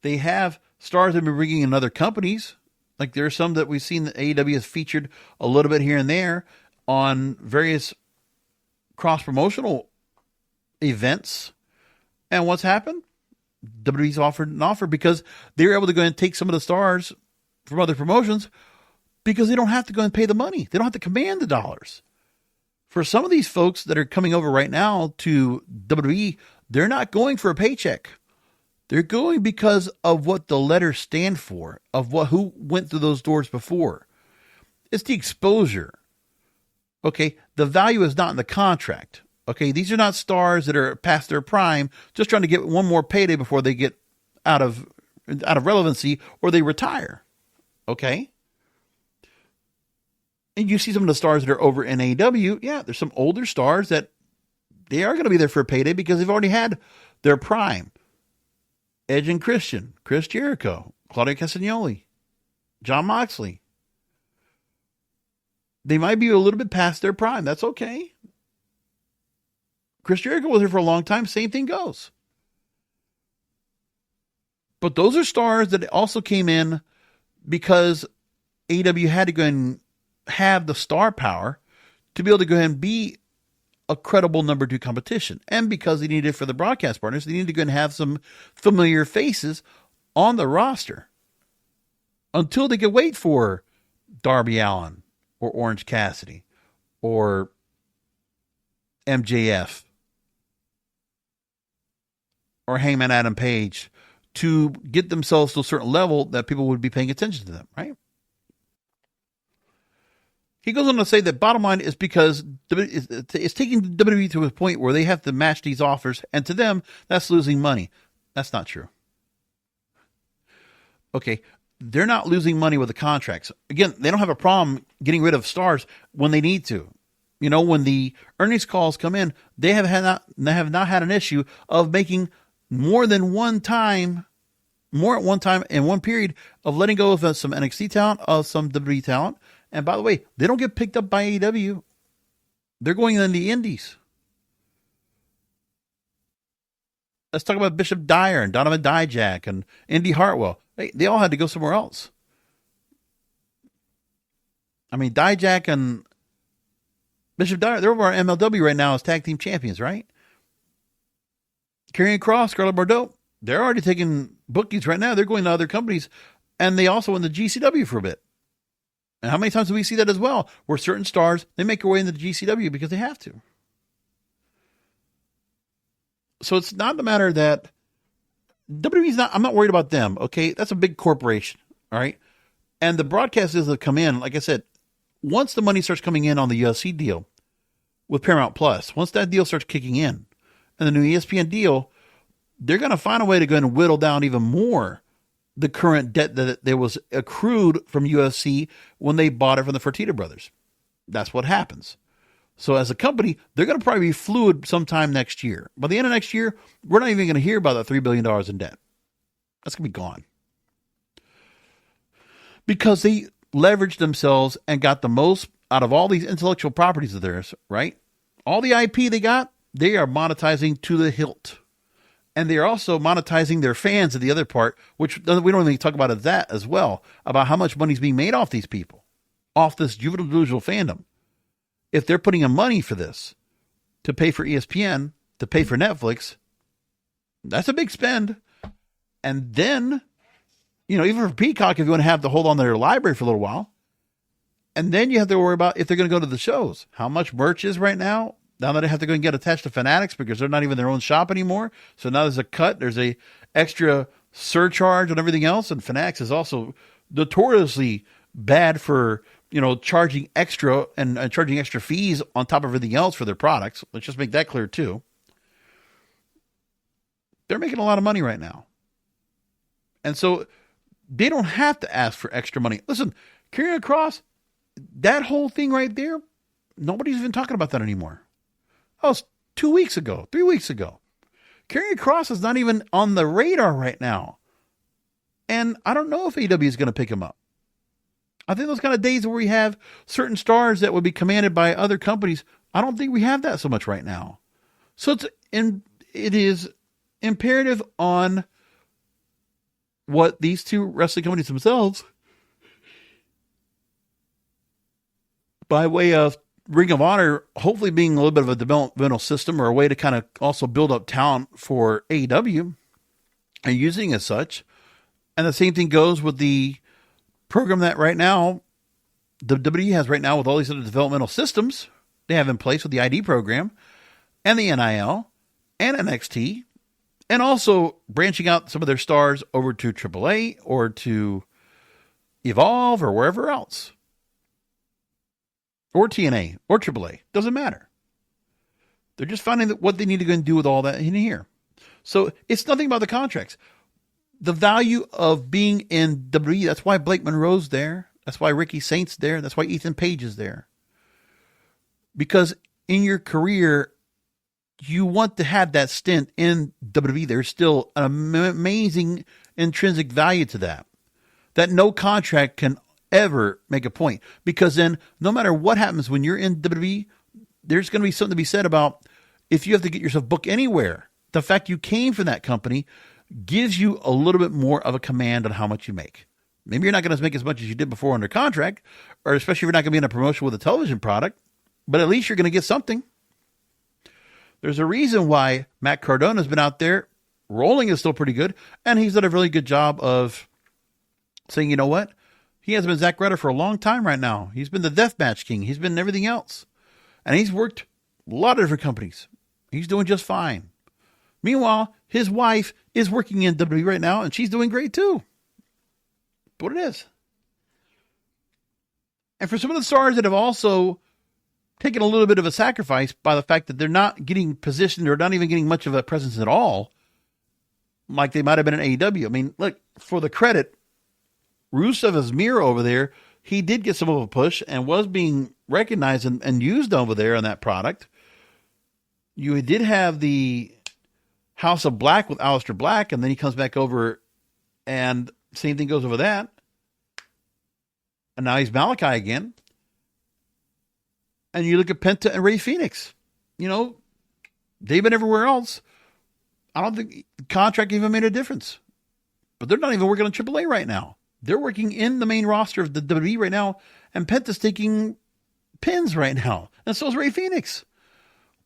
They have stars that have been bringing in other companies. Like there are some that we've seen that AEW has featured a little bit here and there on various cross-promotional events. And what's happened? WWE's offered an offer because they were able to go and take some of the stars from other promotions because they don't have to go and pay the money. They don't have to command the dollars. For some of these folks that are coming over right now to WWE, they're not going for a paycheck. They're going because of what the letters stand for, of who went through those doors before. It's the exposure. Okay, the value is not in the contract. Okay, these are not stars that are past their prime, just trying to get one more payday before they get out of relevancy or they retire. Okay? And you see some of the stars that are over in AEW. Yeah, there's some older stars that they are going to be there for a payday because they've already had their prime. Edge and Christian, Chris Jericho, Claudio Castagnoli, Jon Moxley. They might be a little bit past their prime. That's okay. Chris Jericho was here for a long time. Same thing goes. But those are stars that also came in because AEW had to go and have the star power to be able to go ahead and be a credible number 2 competition. And because they needed it for the broadcast partners, they needed to go and have some familiar faces on the roster until they could wait for Darby Allin or Orange Cassidy or MJF or Hangman Adam Page to get themselves to a certain level that people would be paying attention to them, right? He goes on to say that bottom line is because it's taking WWE to a point where they have to match these offers, and to them, that's losing money. That's not true. Okay, they're not losing money with the contracts. Again, they don't have a problem getting rid of stars when they need to. When the earnings calls come in, they have not had an issue of making more at one time in one period of letting go of some NXT talent, of some WWE talent. And by the way, they don't get picked up by AEW. They're going in the indies. Let's talk about Bishop Dyer and Donovan Dijak and Indy Hartwell. They all had to go somewhere else. I mean, Dijak and Bishop Dyer, they're over on MLW right now as tag team champions, right? Karrion Kross, Scarlett Bordeaux, they're already taking bookings right now. They're going to other companies, and they also in the GCW for a bit. And how many times do we see that as well? Where certain stars, they make their way into the GCW because they have to. So it's not the matter that WWE's not, I'm not worried about them, okay? That's a big corporation, all right? And the broadcasters that come in, like I said, once the money starts coming in on the UFC deal with Paramount Plus, once that deal starts kicking in, and the new ESPN deal, they're going to find a way to go and whittle down even more the current debt that there was accrued from UFC when they bought it from the Fertitta brothers. That's what happens. So as a company, they're going to probably be fluid sometime next year. By the end of next year, we're not even going to hear about that $3 billion in debt. That's going to be gone. Because they leveraged themselves and got the most out of all these intellectual properties of theirs, right? All the IP they got, they are monetizing to the hilt. And they are also monetizing their fans at the other part, which we don't even talk about that as well, about how much money is being made off these people, off this juvenile delusional fandom. If they're putting in money for this to pay for ESPN, to pay for Netflix, that's a big spend. And then, even for Peacock, if you want to have to hold on to their library for a little while, and then you have to worry about if they're going to go to the shows, how much merch is right now. Now that they have to go and get attached to Fanatics because they're not even their own shop anymore. So now there's a cut. There's a extra surcharge on everything else. And Fanatics is also notoriously bad for, charging extra and charging extra fees on top of everything else for their products. Let's just make that clear too. They're making a lot of money right now. And so they don't have to ask for extra money. Listen, carrying across that whole thing right there, nobody's even talking about that anymore. Oh, it's 2 weeks ago, 3 weeks ago. Carrying Cross is not even on the radar right now. And I don't know if AEW is going to pick him up. I think those kind of days where we have certain stars that would be commanded by other companies, I don't think we have that so much right now. So it is imperative on what these two wrestling companies themselves, by way of Ring of Honor, hopefully being a little bit of a developmental system or a way to kind of also build up talent for AEW and using it as such. And the same thing goes with the program that right now, the WWE has right now with all these other developmental systems they have in place with the ID program and the NIL and NXT, and also branching out some of their stars over to AAA or to Evolve or wherever else. Or TNA, or AAA. Doesn't matter. They're just finding what they need to go and do with all that in here. So it's nothing about the contracts. The value of being in WWE, that's why Blake Monroe's there. That's why Ricky Saint's there. That's why Ethan Page is there. Because in your career, you want to have that stint in WWE. There's still an amazing intrinsic value to that no contract can ever make a point, because then no matter what happens when you're in WWE, there's going to be something to be said about if you have to get yourself booked anywhere, the fact you came from that company gives you a little bit more of a command on how much you make. Maybe you're not going to make as much as you did before under contract, or especially if you're not going to be in a promotion with a television product, but at least you're going to get something. There's a reason why Matt Cardona's been out there. Rolling is still pretty good, and he's done a really good job of saying, you know what? He has been Zack Ryder for a long time right now. He's been the Deathmatch King. He's been everything else. And he's worked a lot of different companies. He's doing just fine. Meanwhile, his wife is working in WWE right now, and she's doing great too. But it is. And for some of the stars that have also taken a little bit of a sacrifice by the fact that they're not getting positioned or not even getting much of a presence at all, like they might have been in AEW. I mean, look, for the credit, Rusev as Miro over there, he did get some of a push and was being recognized and used over there on that product. You did have the House of Black with Aleister Black, and then he comes back over and same thing goes over that. And now he's Malachi again. And you look at Penta and Ray Phoenix. They've been everywhere else. I don't think the contract even made a difference. But they're not even working on AAA right now. They're working in the main roster of the WWE right now, and Penta's taking pins right now, and so is Ray Phoenix.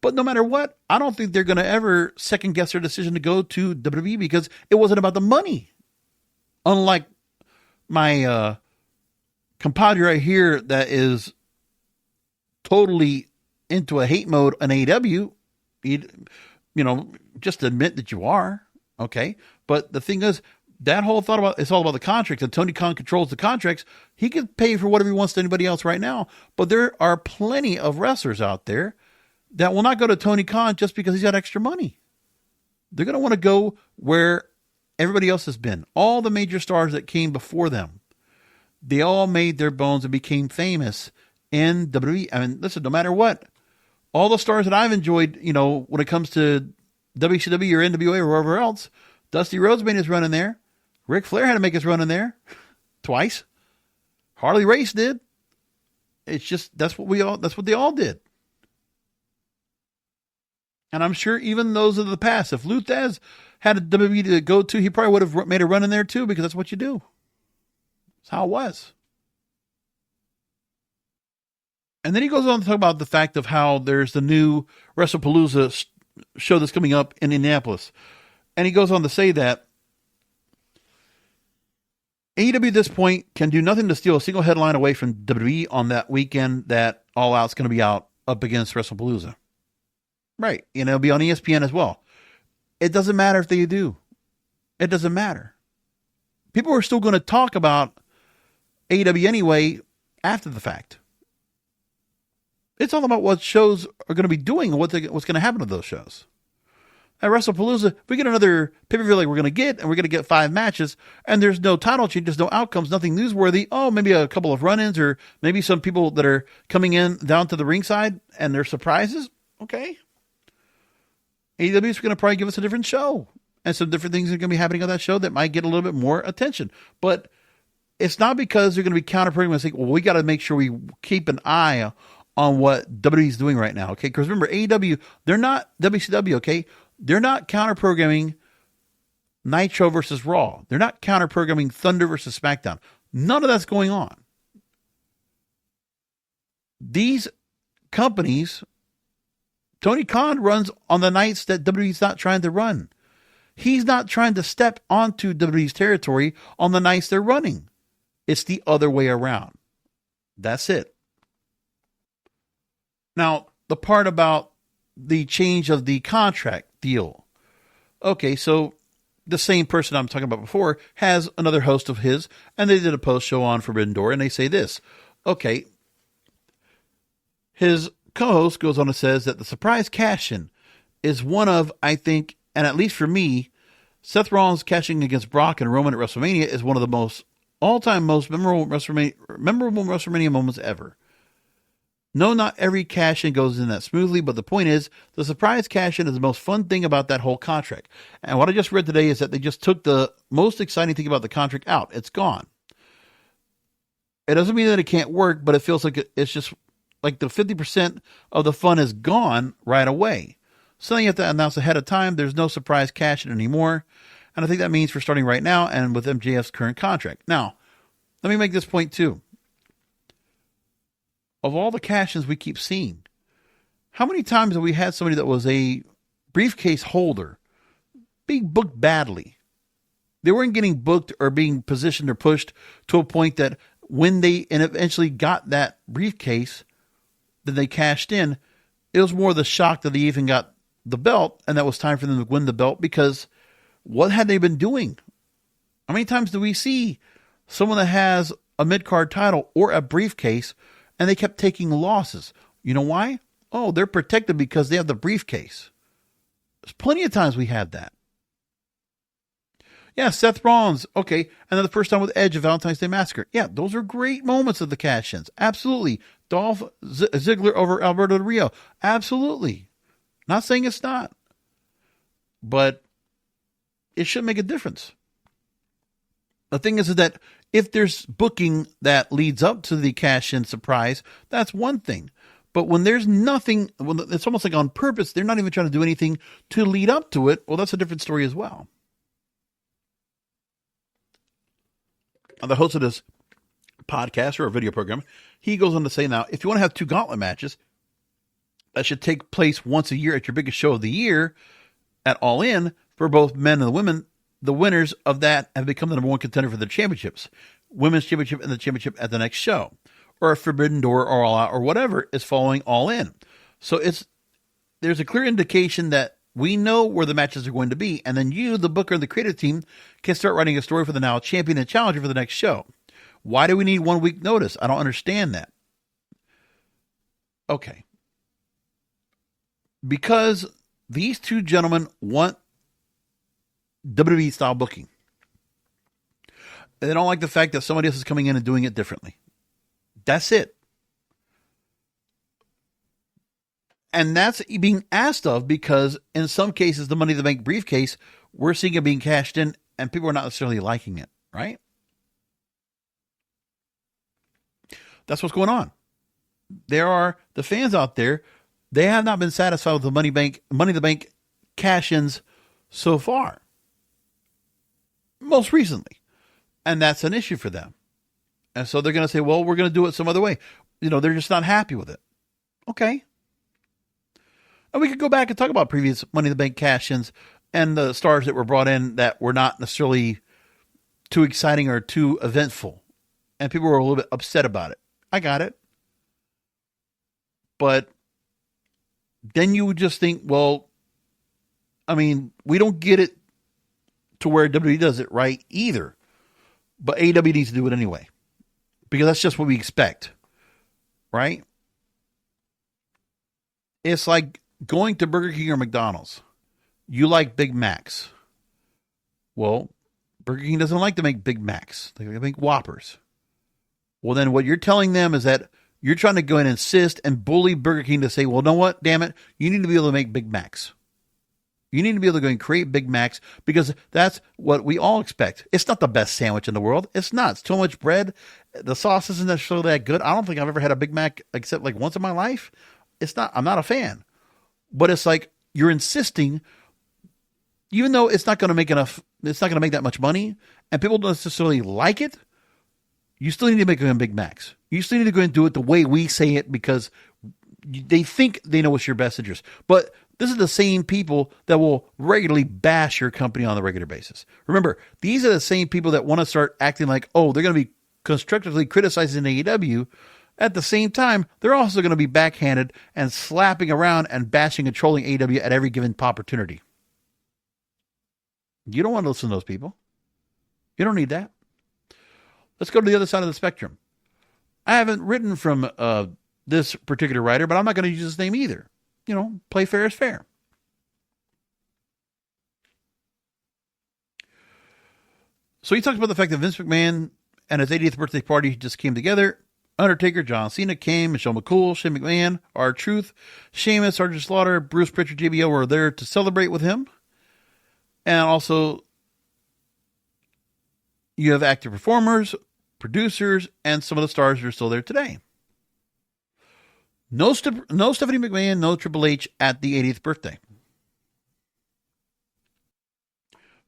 But no matter what, I don't think they're going to ever second guess their decision to go to WWE because it wasn't about the money. Unlike my compadre right here that is totally into a hate mode on AEW, just admit that you are, okay? But the thing is, that whole thought about it's all about the contracts, and Tony Khan controls the contracts. He can pay for whatever he wants to anybody else right now. But there are plenty of wrestlers out there that will not go to Tony Khan just because he's got extra money. They're going to want to go where everybody else has been. All the major stars that came before them, they all made their bones and became famous in WWE. I mean, listen, no matter what, all the stars that I've enjoyed, when it comes to WCW or NWA or wherever else, Dusty Rhodes made his run in there. Ric Flair had to make his run in there twice. Harley Race did. It's just that's what they all did. And I'm sure even those of the past, if Luthez had a WWE to go to, he probably would have made a run in there too, because that's what you do. That's how it was. And then he goes on to talk about the fact of how there's the new WrestlePalooza show that's coming up in Indianapolis. And he goes on to say that AEW at this point can do nothing to steal a single headline away from WWE on that weekend that All Out's going to be out up against WrestlePalooza. Right. And it'll be on ESPN as well. It doesn't matter if they do. It doesn't matter. People are still going to talk about AEW anyway after the fact. It's all about what shows are going to be doing and what's going to happen to those shows. At WrestlePalooza, if we get another pay-per-view like we're going to get, and we're going to get 5 matches, and there's no title changes, no outcomes, nothing newsworthy, maybe a couple of run-ins, or maybe some people that are coming in down to the ringside, and they're surprises, okay. AEW is going to probably give us a different show, and some different things are going to be happening on that show that might get a little bit more attention. But it's not because they're going to be counter-programming and saying, well, we got to make sure we keep an eye on what WWE is doing right now, okay? Because remember, AEW, they're not WCW, okay? They're not counter-programming Nitro versus Raw. They're not counter-programming Thunder versus SmackDown. None of that's going on. These companies, Tony Khan runs on the nights that WWE's not trying to run. He's not trying to step onto WWE's territory on the nights they're running. It's the other way around. That's it. Now, the part about the change of the contract deal. Okay, so the same person I'm talking about before has another host of his, and they did a post show on Forbidden Door, and they say this. Okay, his co-host goes on and says that the surprise cash-in is one of, I think, and at least for me, Seth Rollins cashing against Brock and Roman at WrestleMania is one of the most all-time most memorable WrestleMania moments ever. No, not every cash-in goes in that smoothly, but the point is, the surprise cash-in is the most fun thing about that whole contract. And what I just read today is that they just took the most exciting thing about the contract out. It's gone. It doesn't mean that it can't work, but it feels like it's just like the 50% of the fun is gone right away. So you have to announce ahead of time. There's no surprise cash-in anymore. And I think that means for starting right now and with MJF's current contract. Now, let me make this point too. Of all the cash-ins we keep seeing, how many times have we had somebody that was a briefcase holder being booked badly? They weren't getting booked or being positioned or pushed to a point that when they eventually got that briefcase that they cashed in, it was more the shock that they even got the belt, and that was time for them to win the belt, because what had they been doing? How many times do we see someone that has a mid-card title or a briefcase and they kept taking losses? You know why? Oh, they're protected because they have the briefcase. There's plenty of times we had that. Yeah, Seth Rollins. Okay. And then the first time with Edge of Valentine's Day Massacre. Yeah, those are great moments of the cash-ins. Absolutely. Dolph Ziggler over Alberto Del Rio. Absolutely. Not saying it's not. But it should make a difference. The thing is that if there's booking that leads up to the cash-in surprise, that's one thing. But when there's nothing, when it's almost like on purpose, they're not even trying to do anything to lead up to it, well, that's a different story as well. On the host of this podcast or a video program, he goes on to say, now, if you want to have 2 gauntlet matches that should take place once a year at your biggest show of the year at All In for both men and women, the winners of that have become the number 1 contender for the championships, women's championship and the championship at the next show, or a Forbidden Door or All Out or whatever is following All In. So there's a clear indication that we know where the matches are going to be, and then you, the booker and the creative team, can start writing a story for the now champion and challenger for the next show. Why do we need 1 week notice? I don't understand that. Okay. Because these 2 gentlemen want WWE style booking. They don't like the fact that somebody else is coming in and doing it differently. That's it. And that's being asked of because in some cases, the Money in the Bank briefcase, we're seeing it being cashed in and people are not necessarily liking it, right? That's what's going on. There are the fans out there They have not been satisfied with the Money in the Bank cash-ins so far. Most recently. And that's an issue for them. And so they're going to say, well, we're going to do it some other way. They're just not happy with it. Okay. And we could go back and talk about previous Money in the Bank cash-ins and the stars that were brought in that were not necessarily too exciting or too eventful. And people were a little bit upset about it. I got it. But then you would just think, well, we don't get it to where WWE does it right either. But AEW needs to do it anyway. Because that's just what we expect. Right? It's like going to Burger King or McDonald's. You like Big Macs. Well, Burger King doesn't like to make Big Macs. They make Whoppers. Well, then what you're telling them is that you're trying to go in and insist and bully Burger King to say, well, know what? Damn it. You need to be able to make Big Macs. You need to be able to go and create Big Macs because that's what we all expect. It's not the best sandwich in the world. It's not. It's too much bread. The sauce isn't necessarily that good. I don't think I've ever had a Big Mac except like once in my life. I'm not a fan. But it's like you're insisting, even though it's not going to make that much money and people don't necessarily like it, you still need to make them Big Macs. You still need to go and do it the way we say it because they think they know what's your best interest. But this is the same people that will regularly bash your company on a regular basis. Remember, these are the same people that want to start acting like, oh, they're going to be constructively criticizing AEW. At the same time, they're also going to be backhanded and slapping around and bashing and trolling AEW at every given opportunity. You don't want to listen to those people. You don't need that. Let's go to the other side of the spectrum. I haven't written from this particular writer, but I'm not going to use his name either. Play fair is fair. So he talks about the fact that Vince McMahon and his 80th birthday party just came together. Undertaker, John Cena came, Michelle McCool, Shane McMahon, R-Truth, Sheamus, Sergeant Slaughter, Bruce Pritchard, JBL were there to celebrate with him. And also, you have active performers, producers, and some of the stars who are still there today. No Stephanie McMahon, no Triple H at the 80th birthday.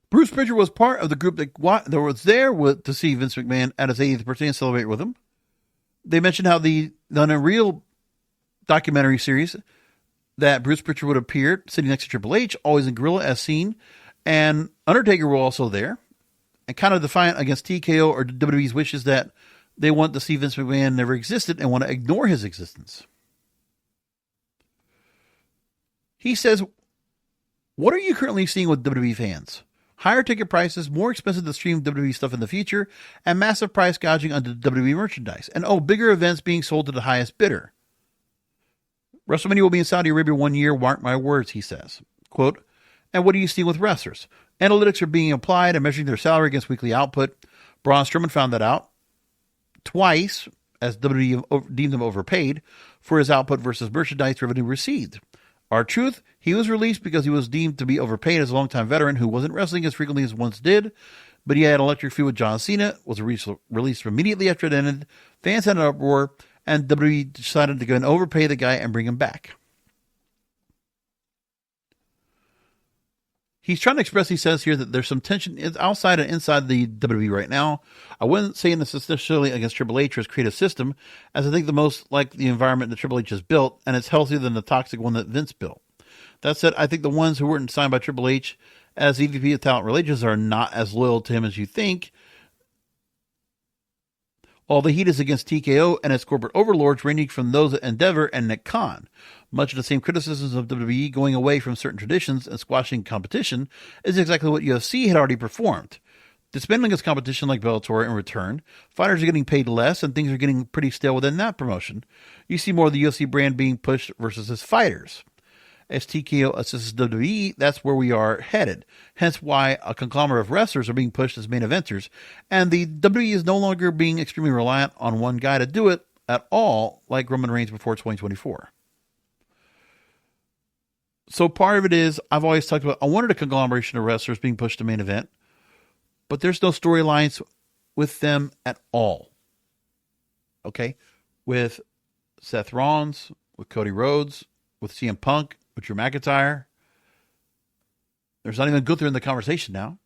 Bruce Pritchard was part of the group that was there to see Vince McMahon at his 80th birthday and celebrate with him. They mentioned how the Unreal documentary series that Bruce Pritchard would appear sitting next to Triple H, always in Gorilla as seen, and Undertaker were also there, and kind of defiant against TKO or WWE's wishes that they want to see Vince McMahon never existed and want to ignore his existence. He says, what are you currently seeing with WWE fans? Higher ticket prices, more expensive to stream WWE stuff in the future, and massive price gouging on WWE merchandise. And bigger events being sold to the highest bidder. WrestleMania will be in Saudi Arabia 1 year, mark my words, he says. Quote, and what do you see with wrestlers? Analytics are being applied and measuring their salary against weekly output. Braun Strowman found that out twice, as WWE deemed him overpaid for his output versus merchandise revenue received. R-Truth, he was released because he was deemed to be overpaid as a longtime veteran who wasn't wrestling as frequently as once did, but he had an electric feud with John Cena, was released immediately after it ended. Fans had an uproar, and WWE decided to go and overpay the guy and bring him back. He's trying to express, he says here, that there's some tension outside and inside the WWE right now. I wouldn't say this necessarily against Triple H or his creative system, as I think the most like the environment that Triple H has built, and it's healthier than the toxic one that Vince built. That said, I think the ones who weren't signed by Triple H as EVP of Talent Relations are not as loyal to him as you think. All the heat is against TKO and its corporate overlords, ranging from those at Endeavor and Nick Khan. Much of the same criticisms of WWE going away from certain traditions and squashing competition is exactly what UFC had already performed. Dismantling its competition like Bellator in return, fighters are getting paid less and things are getting pretty stale within that promotion. You see more of the UFC brand being pushed versus its fighters. As TKO assists WWE, that's where we are headed. Hence why a conglomerate of wrestlers are being pushed as main eventers, and the WWE is no longer being extremely reliant on one guy to do it at all, like Roman Reigns before 2024. So part of it is, I've always talked about, I wanted a conglomeration of wrestlers being pushed to main event, but there's no storylines with them at all. Okay? With Seth Rollins, with Cody Rhodes, with CM Punk, with Drew McIntyre. There's not even Gunther in the conversation now.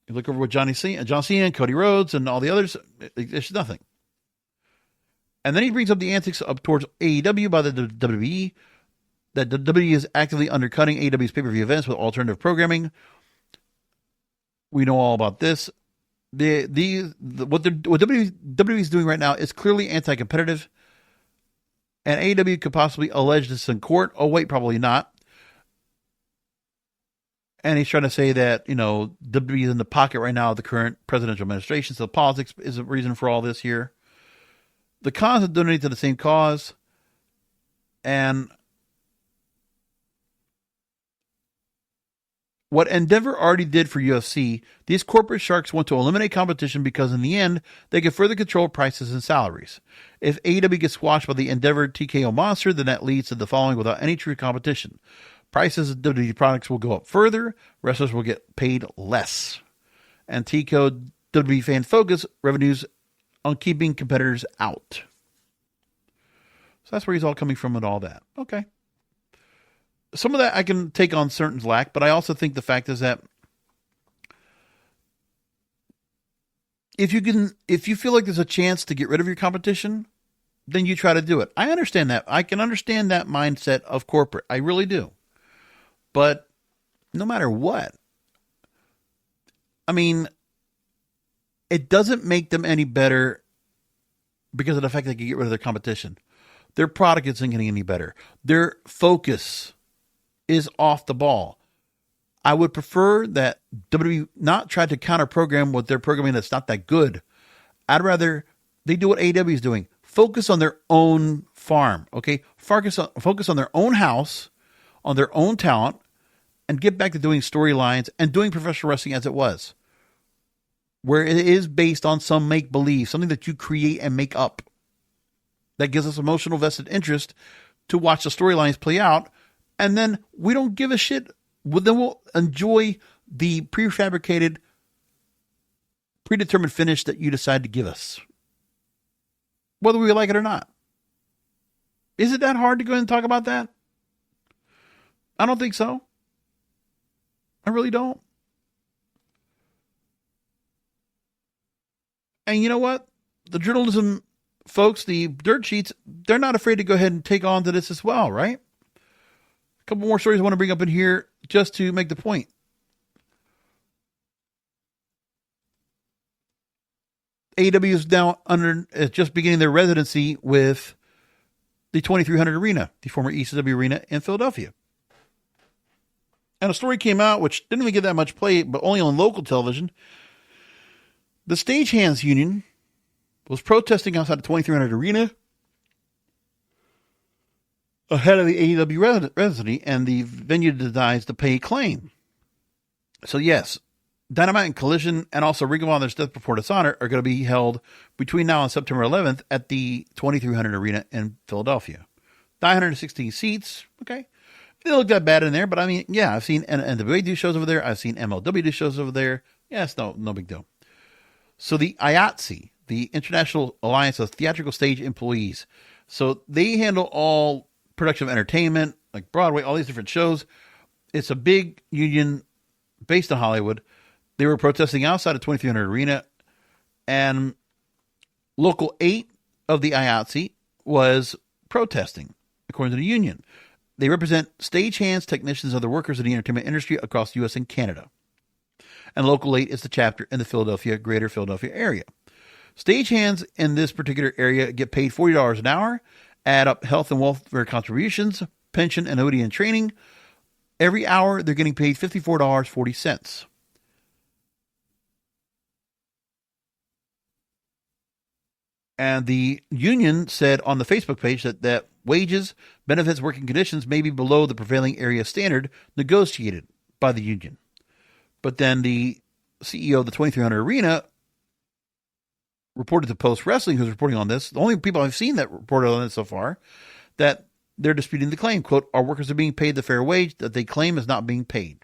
You look over with John Cena, Cody Rhodes, and all the others, there's nothing. And then he brings up the antics up towards AEW by the WWE, that the WWE is actively undercutting AEW's pay-per-view events with alternative programming. We know all about this. What WWE is doing right now is clearly anti-competitive, and AEW could possibly allege this in court. Oh, wait, probably not. And he's trying to say that, WWE is in the pocket right now of the current presidential administration, so politics is a reason for all this here. The cons have donated to the same cause, and what Endeavor already did for UFC, these corporate sharks want to eliminate competition because in the end, they can further control prices and salaries. If AEW gets squashed by the Endeavor TKO monster, then that leads to the following without any true competition. Prices of WWE products will go up further, wrestlers will get paid less. And TKO WWE fan focus revenues on keeping competitors out. So that's where he's all coming from and all that. Okay. Some of that I can take on certain slack, but I also think the fact is that if you feel like there's a chance to get rid of your competition, then you try to do it. I understand that. I can understand that mindset of corporate. I really do. But no matter what, I mean, it doesn't make them any better because of the fact that they can get rid of their competition. Their product isn't getting any better. Their focus is off the ball. I would prefer that WWE not try to counter program with their programming that's not that good. I'd rather they do what AEW is doing. Focus on their own farm, okay? Focus on their own house, on their own talent, and get back to doing storylines and doing professional wrestling as it was, where it is based on some make-believe, something that you create and make up that gives us emotional vested interest to watch the storylines play out, and then we don't give a shit. Then we'll enjoy the prefabricated, predetermined finish that you decide to give us, whether we like it or not. Is it that hard to go ahead and talk about that? I don't think so. I really don't. And you know what? The journalism folks, the dirt sheets, they're not afraid to go ahead and take on to this as well, right? A couple more stories I want to bring up in here just to make the point. AEW is now just beginning their residency with the 2300 Arena, the former ECW Arena in Philadelphia. And a story came out, which didn't even get that much play, but only on local television. The Stagehands Union was protesting outside the 2300 Arena ahead of the AEW residency, and the venue denies the pay claim. So yes, Dynamite and Collision and also Ring of Honor's Death Before Dishonor are going to be held between now and September 11th at the 2300 Arena in Philadelphia. 916 seats, okay. It didn't look that bad in there, but I mean, yeah, I've seen NWA do shows over there. I've seen MLW do shows over there. Yeah, it's no big deal. So the IATSE, the International Alliance of Theatrical Stage Employees, so they handle all production of entertainment, like Broadway, all these different shows. It's a big union based in Hollywood. They were protesting outside of 2300 Arena, and Local 8 of the IATSE was protesting, according to the union. They represent stagehands, technicians, and other workers in the entertainment industry across the U.S. and Canada. And Local 8 is the chapter in the greater Philadelphia area. Stagehands in this particular area get paid $40 an hour, add up health and welfare contributions, pension, annuity, and training. Every hour, they're getting paid $54.40. And the union said on the Facebook page that wages, benefits, working conditions may be below the prevailing area standard negotiated by the union. But then the CEO of the 2300 Arena reported to Post Wrestling, who's reporting on this, the only people I've seen that reported on it so far, that they're disputing the claim. Quote, our workers are being paid the fair wage that they claim is not being paid.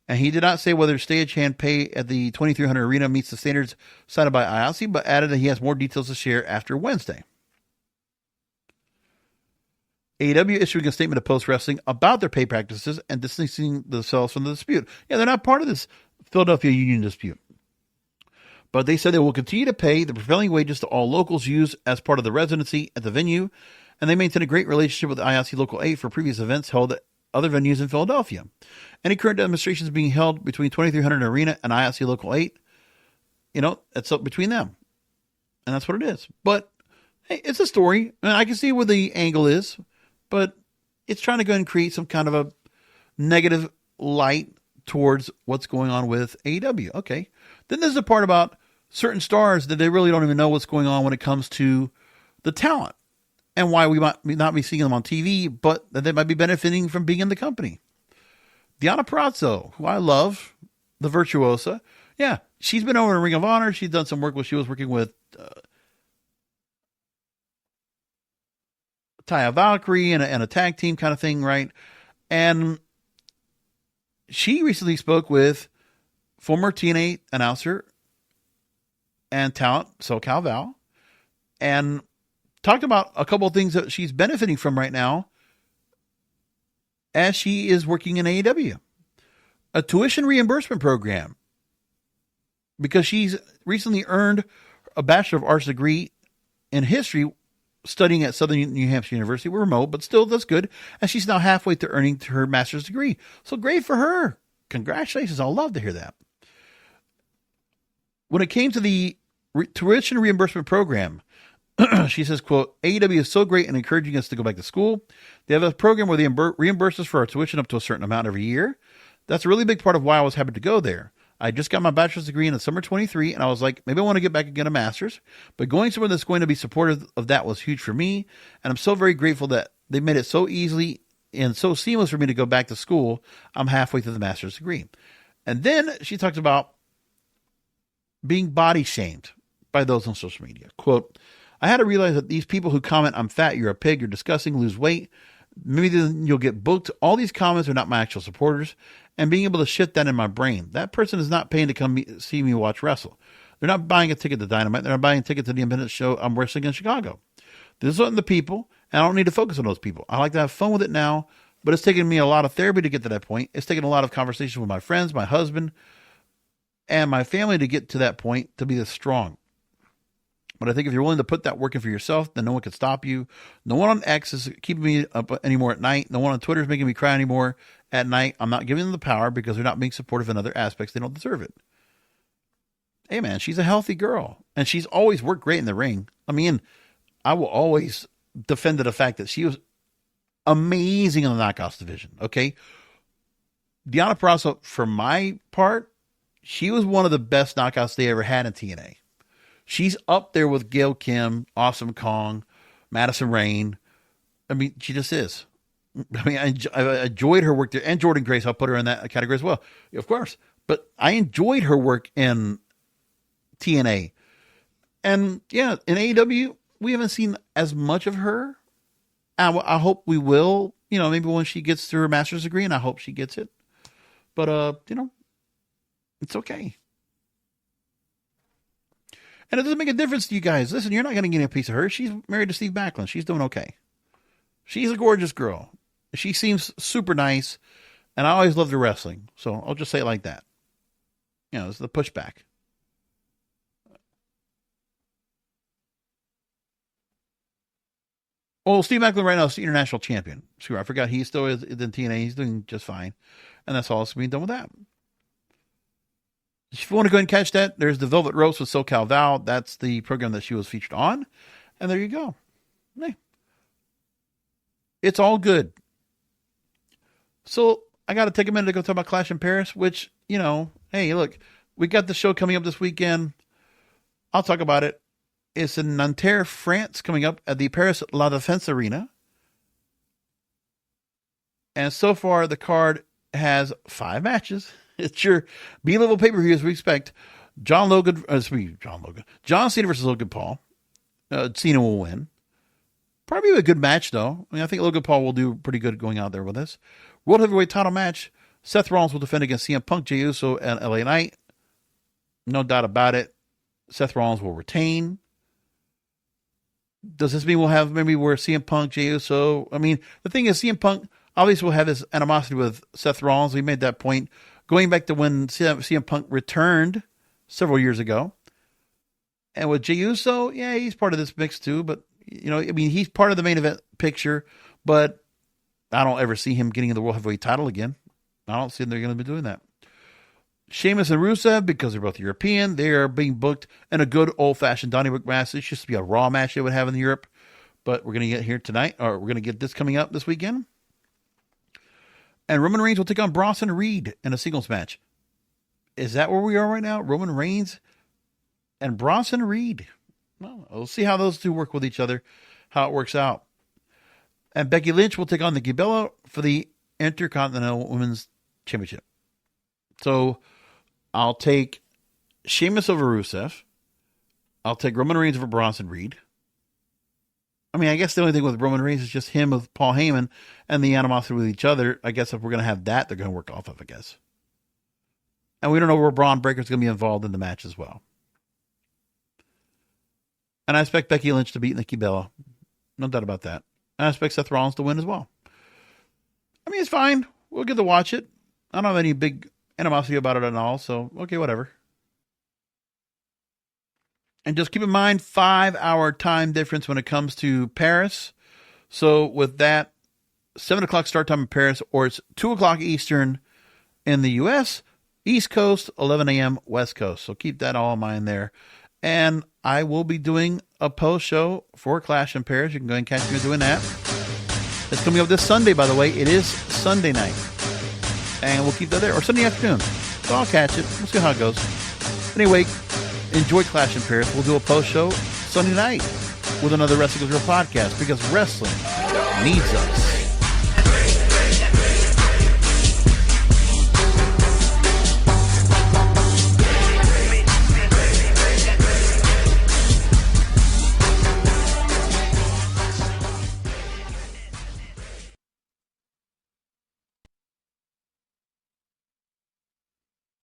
And he did not say whether stagehand pay at the 2300 Arena meets the standards cited by IATSE, but added that he has more details to share after Wednesday. AEW issuing a statement to Post Wrestling about their pay practices and distancing themselves from the dispute. Yeah, they're not part of this Philadelphia union dispute. But they said they will continue to pay the prevailing wages to all locals used as part of the residency at the venue, and they maintain a great relationship with IRC Local 8 for previous events held at other venues in Philadelphia. Any current demonstrations being held between 2300 Arena and IRC Local 8, it's up between them. And that's what it is. But, hey, it's a story. I mean, I can see where the angle is, but it's trying to go and create some kind of a negative light towards what's going on with AEW. Okay. Then there's the part about certain stars that they really don't even know what's going on when it comes to the talent and why we might not be seeing them on TV, but that they might be benefiting from being in the company. Deonna Purrazzo, who I love, the virtuosa. Yeah, she's been over in Ring of Honor. She's done some work she was working with Taya Valkyrie and a tag team kind of thing, right? And she recently spoke with former TNA announcer and talent, SoCal Val, and talked about a couple of things that she's benefiting from right now as she is working in AEW. A tuition reimbursement program, because she's recently earned a Bachelor of Arts degree in history studying at Southern New Hampshire University. We're remote, but still, that's good. And she's now halfway to earning her master's degree. So great for her. Congratulations. I'll love to hear that. When it came to the tuition reimbursement program, she says, quote, AEW is so great in encouraging us to go back to school. They have a program where they reimburse us for our tuition up to a certain amount every year. That's a really big part of why I was happy to go there. I just got my bachelor's degree in the summer 23, and I was like, maybe I want to get back and get a master's. But going somewhere that's going to be supportive of that was huge for me. And I'm so very grateful that they made it so easily and so seamless for me to go back to school. I'm halfway through the master's degree. And then she talks about being body shamed by those on social media. Quote, I had to realize that these people who comment, I'm fat, you're a pig, you're disgusting, lose weight, maybe then you'll get booked. All these comments are not my actual supporters. And being able to shift that in my brain. That person is not paying to come see me watch wrestle. They're not buying a ticket to Dynamite. They're not buying a ticket to the independent show I'm wrestling in Chicago. These are the people, and I don't need to focus on those people. I like to have fun with it now, but it's taken me a lot of therapy to get to that point. It's taken a lot of conversation with my friends, my husband, and my family to get to that point to be this strong. But I think if you're willing to put that work in for yourself, then no one can stop you. No one on X is keeping me up anymore at night. No one on Twitter is making me cry anymore at night. I'm not giving them the power because they're not being supportive in other aspects. They don't deserve it. Hey, man, she's a healthy girl. And she's always worked great in the ring. I mean, I will always defend the fact that she was amazing in the Knockouts division, okay? Deonna Purrazzo, for my part, she was one of the best knockouts they ever had in TNA. She's up there with Gail Kim, Awesome Kong, Madison Rayne. I mean, she just is. I mean, I enjoyed her work there. And Jordan Grace, I'll put her in that category as well. Of course. But I enjoyed her work in TNA. And, yeah, in AEW, we haven't seen as much of her. I hope we will, maybe when she gets to her master's degree, and I hope she gets it. But, it's okay. And it doesn't make a difference to you guys. Listen, you're not going to get a piece of her. She's married to Steve Backlund. She's doing okay. She's a gorgeous girl. She seems super nice. And I always loved her wrestling. So I'll just say it like that. It's the pushback. Well, Steve Backlund right now is the international champion. Sure, I forgot he still is in TNA. He's doing just fine. And that's all that's being done with that. If you want to go and catch that, there's the Velvet Ropes with SoCal Val. That's the program that she was featured on. And there you go. Hey. It's all good. So I got to take a minute to go talk about Clash in Paris, which, hey, look, we got the show coming up this weekend. I'll talk about it. It's in Nanterre, France, coming up at the Paris La Défense Arena. And so far, the card has 5 matches. It's your B-level pay-per-view as we expect. John Cena versus Logan Paul. Cena will win. Probably a good match, though. I think Logan Paul will do pretty good going out there with this. World Heavyweight title match. Seth Rollins will defend against CM Punk, Jey Uso, and LA Knight. No doubt about it. Seth Rollins will retain. Does this mean we'll have maybe where CM Punk, Jey Uso? I mean, the thing is, CM Punk obviously will have his animosity with Seth Rollins. We made that point going back to when CM Punk returned several years ago. And with Jey Uso, yeah, he's part of this mix too. But, you know, I mean, he's part of the main event picture, but I don't ever see him getting the World Heavyweight title again. I don't see they're going to be doing that. Sheamus and Rusev, because they're both European, they are being booked in a good old-fashioned Donnybrook match. This used to be a Raw match they would have in Europe, but we're going to get here tonight, or we're going to get this coming up this weekend. And Roman Reigns will take on Bronson Reed in a singles match. Is that where we are right now? Roman Reigns and Bronson Reed. Well, we'll see how those two work with each other, how it works out. And Becky Lynch will take on Nikki Bella for the Intercontinental Women's Championship. So I'll take Sheamus over Rusev. I'll take Roman Reigns over Bronson Reed. I mean, I guess the only thing with Roman Reigns is just him with Paul Heyman and the animosity with each other. I guess if we're going to have that, they're going to work off of, I guess. And we don't know where Braun Breaker's going to be involved in the match as well. And I expect Becky Lynch to beat Nikki Bella. No doubt about that. And I expect Seth Rollins to win as well. I mean, it's fine. We'll get to watch it. I don't have any big animosity about it at all, so okay, whatever. And just keep in mind, 5-hour time difference when it comes to Paris. So with that, 7 o'clock start time in Paris, or it's 2 o'clock Eastern in the U.S., East Coast, 11 a.m. West Coast. So keep that all in mind there. And I will be doing a post show for Clash in Paris. You can go ahead and catch me doing that. It's coming up this Sunday, by the way. It is Sunday night. And we'll keep that there. Or Sunday afternoon. So I'll catch it. We'll see how it goes. Anyway, enjoy Clash in Paris. We'll do a post show Sunday night with another Wrestling Goes Real podcast, because wrestling needs us.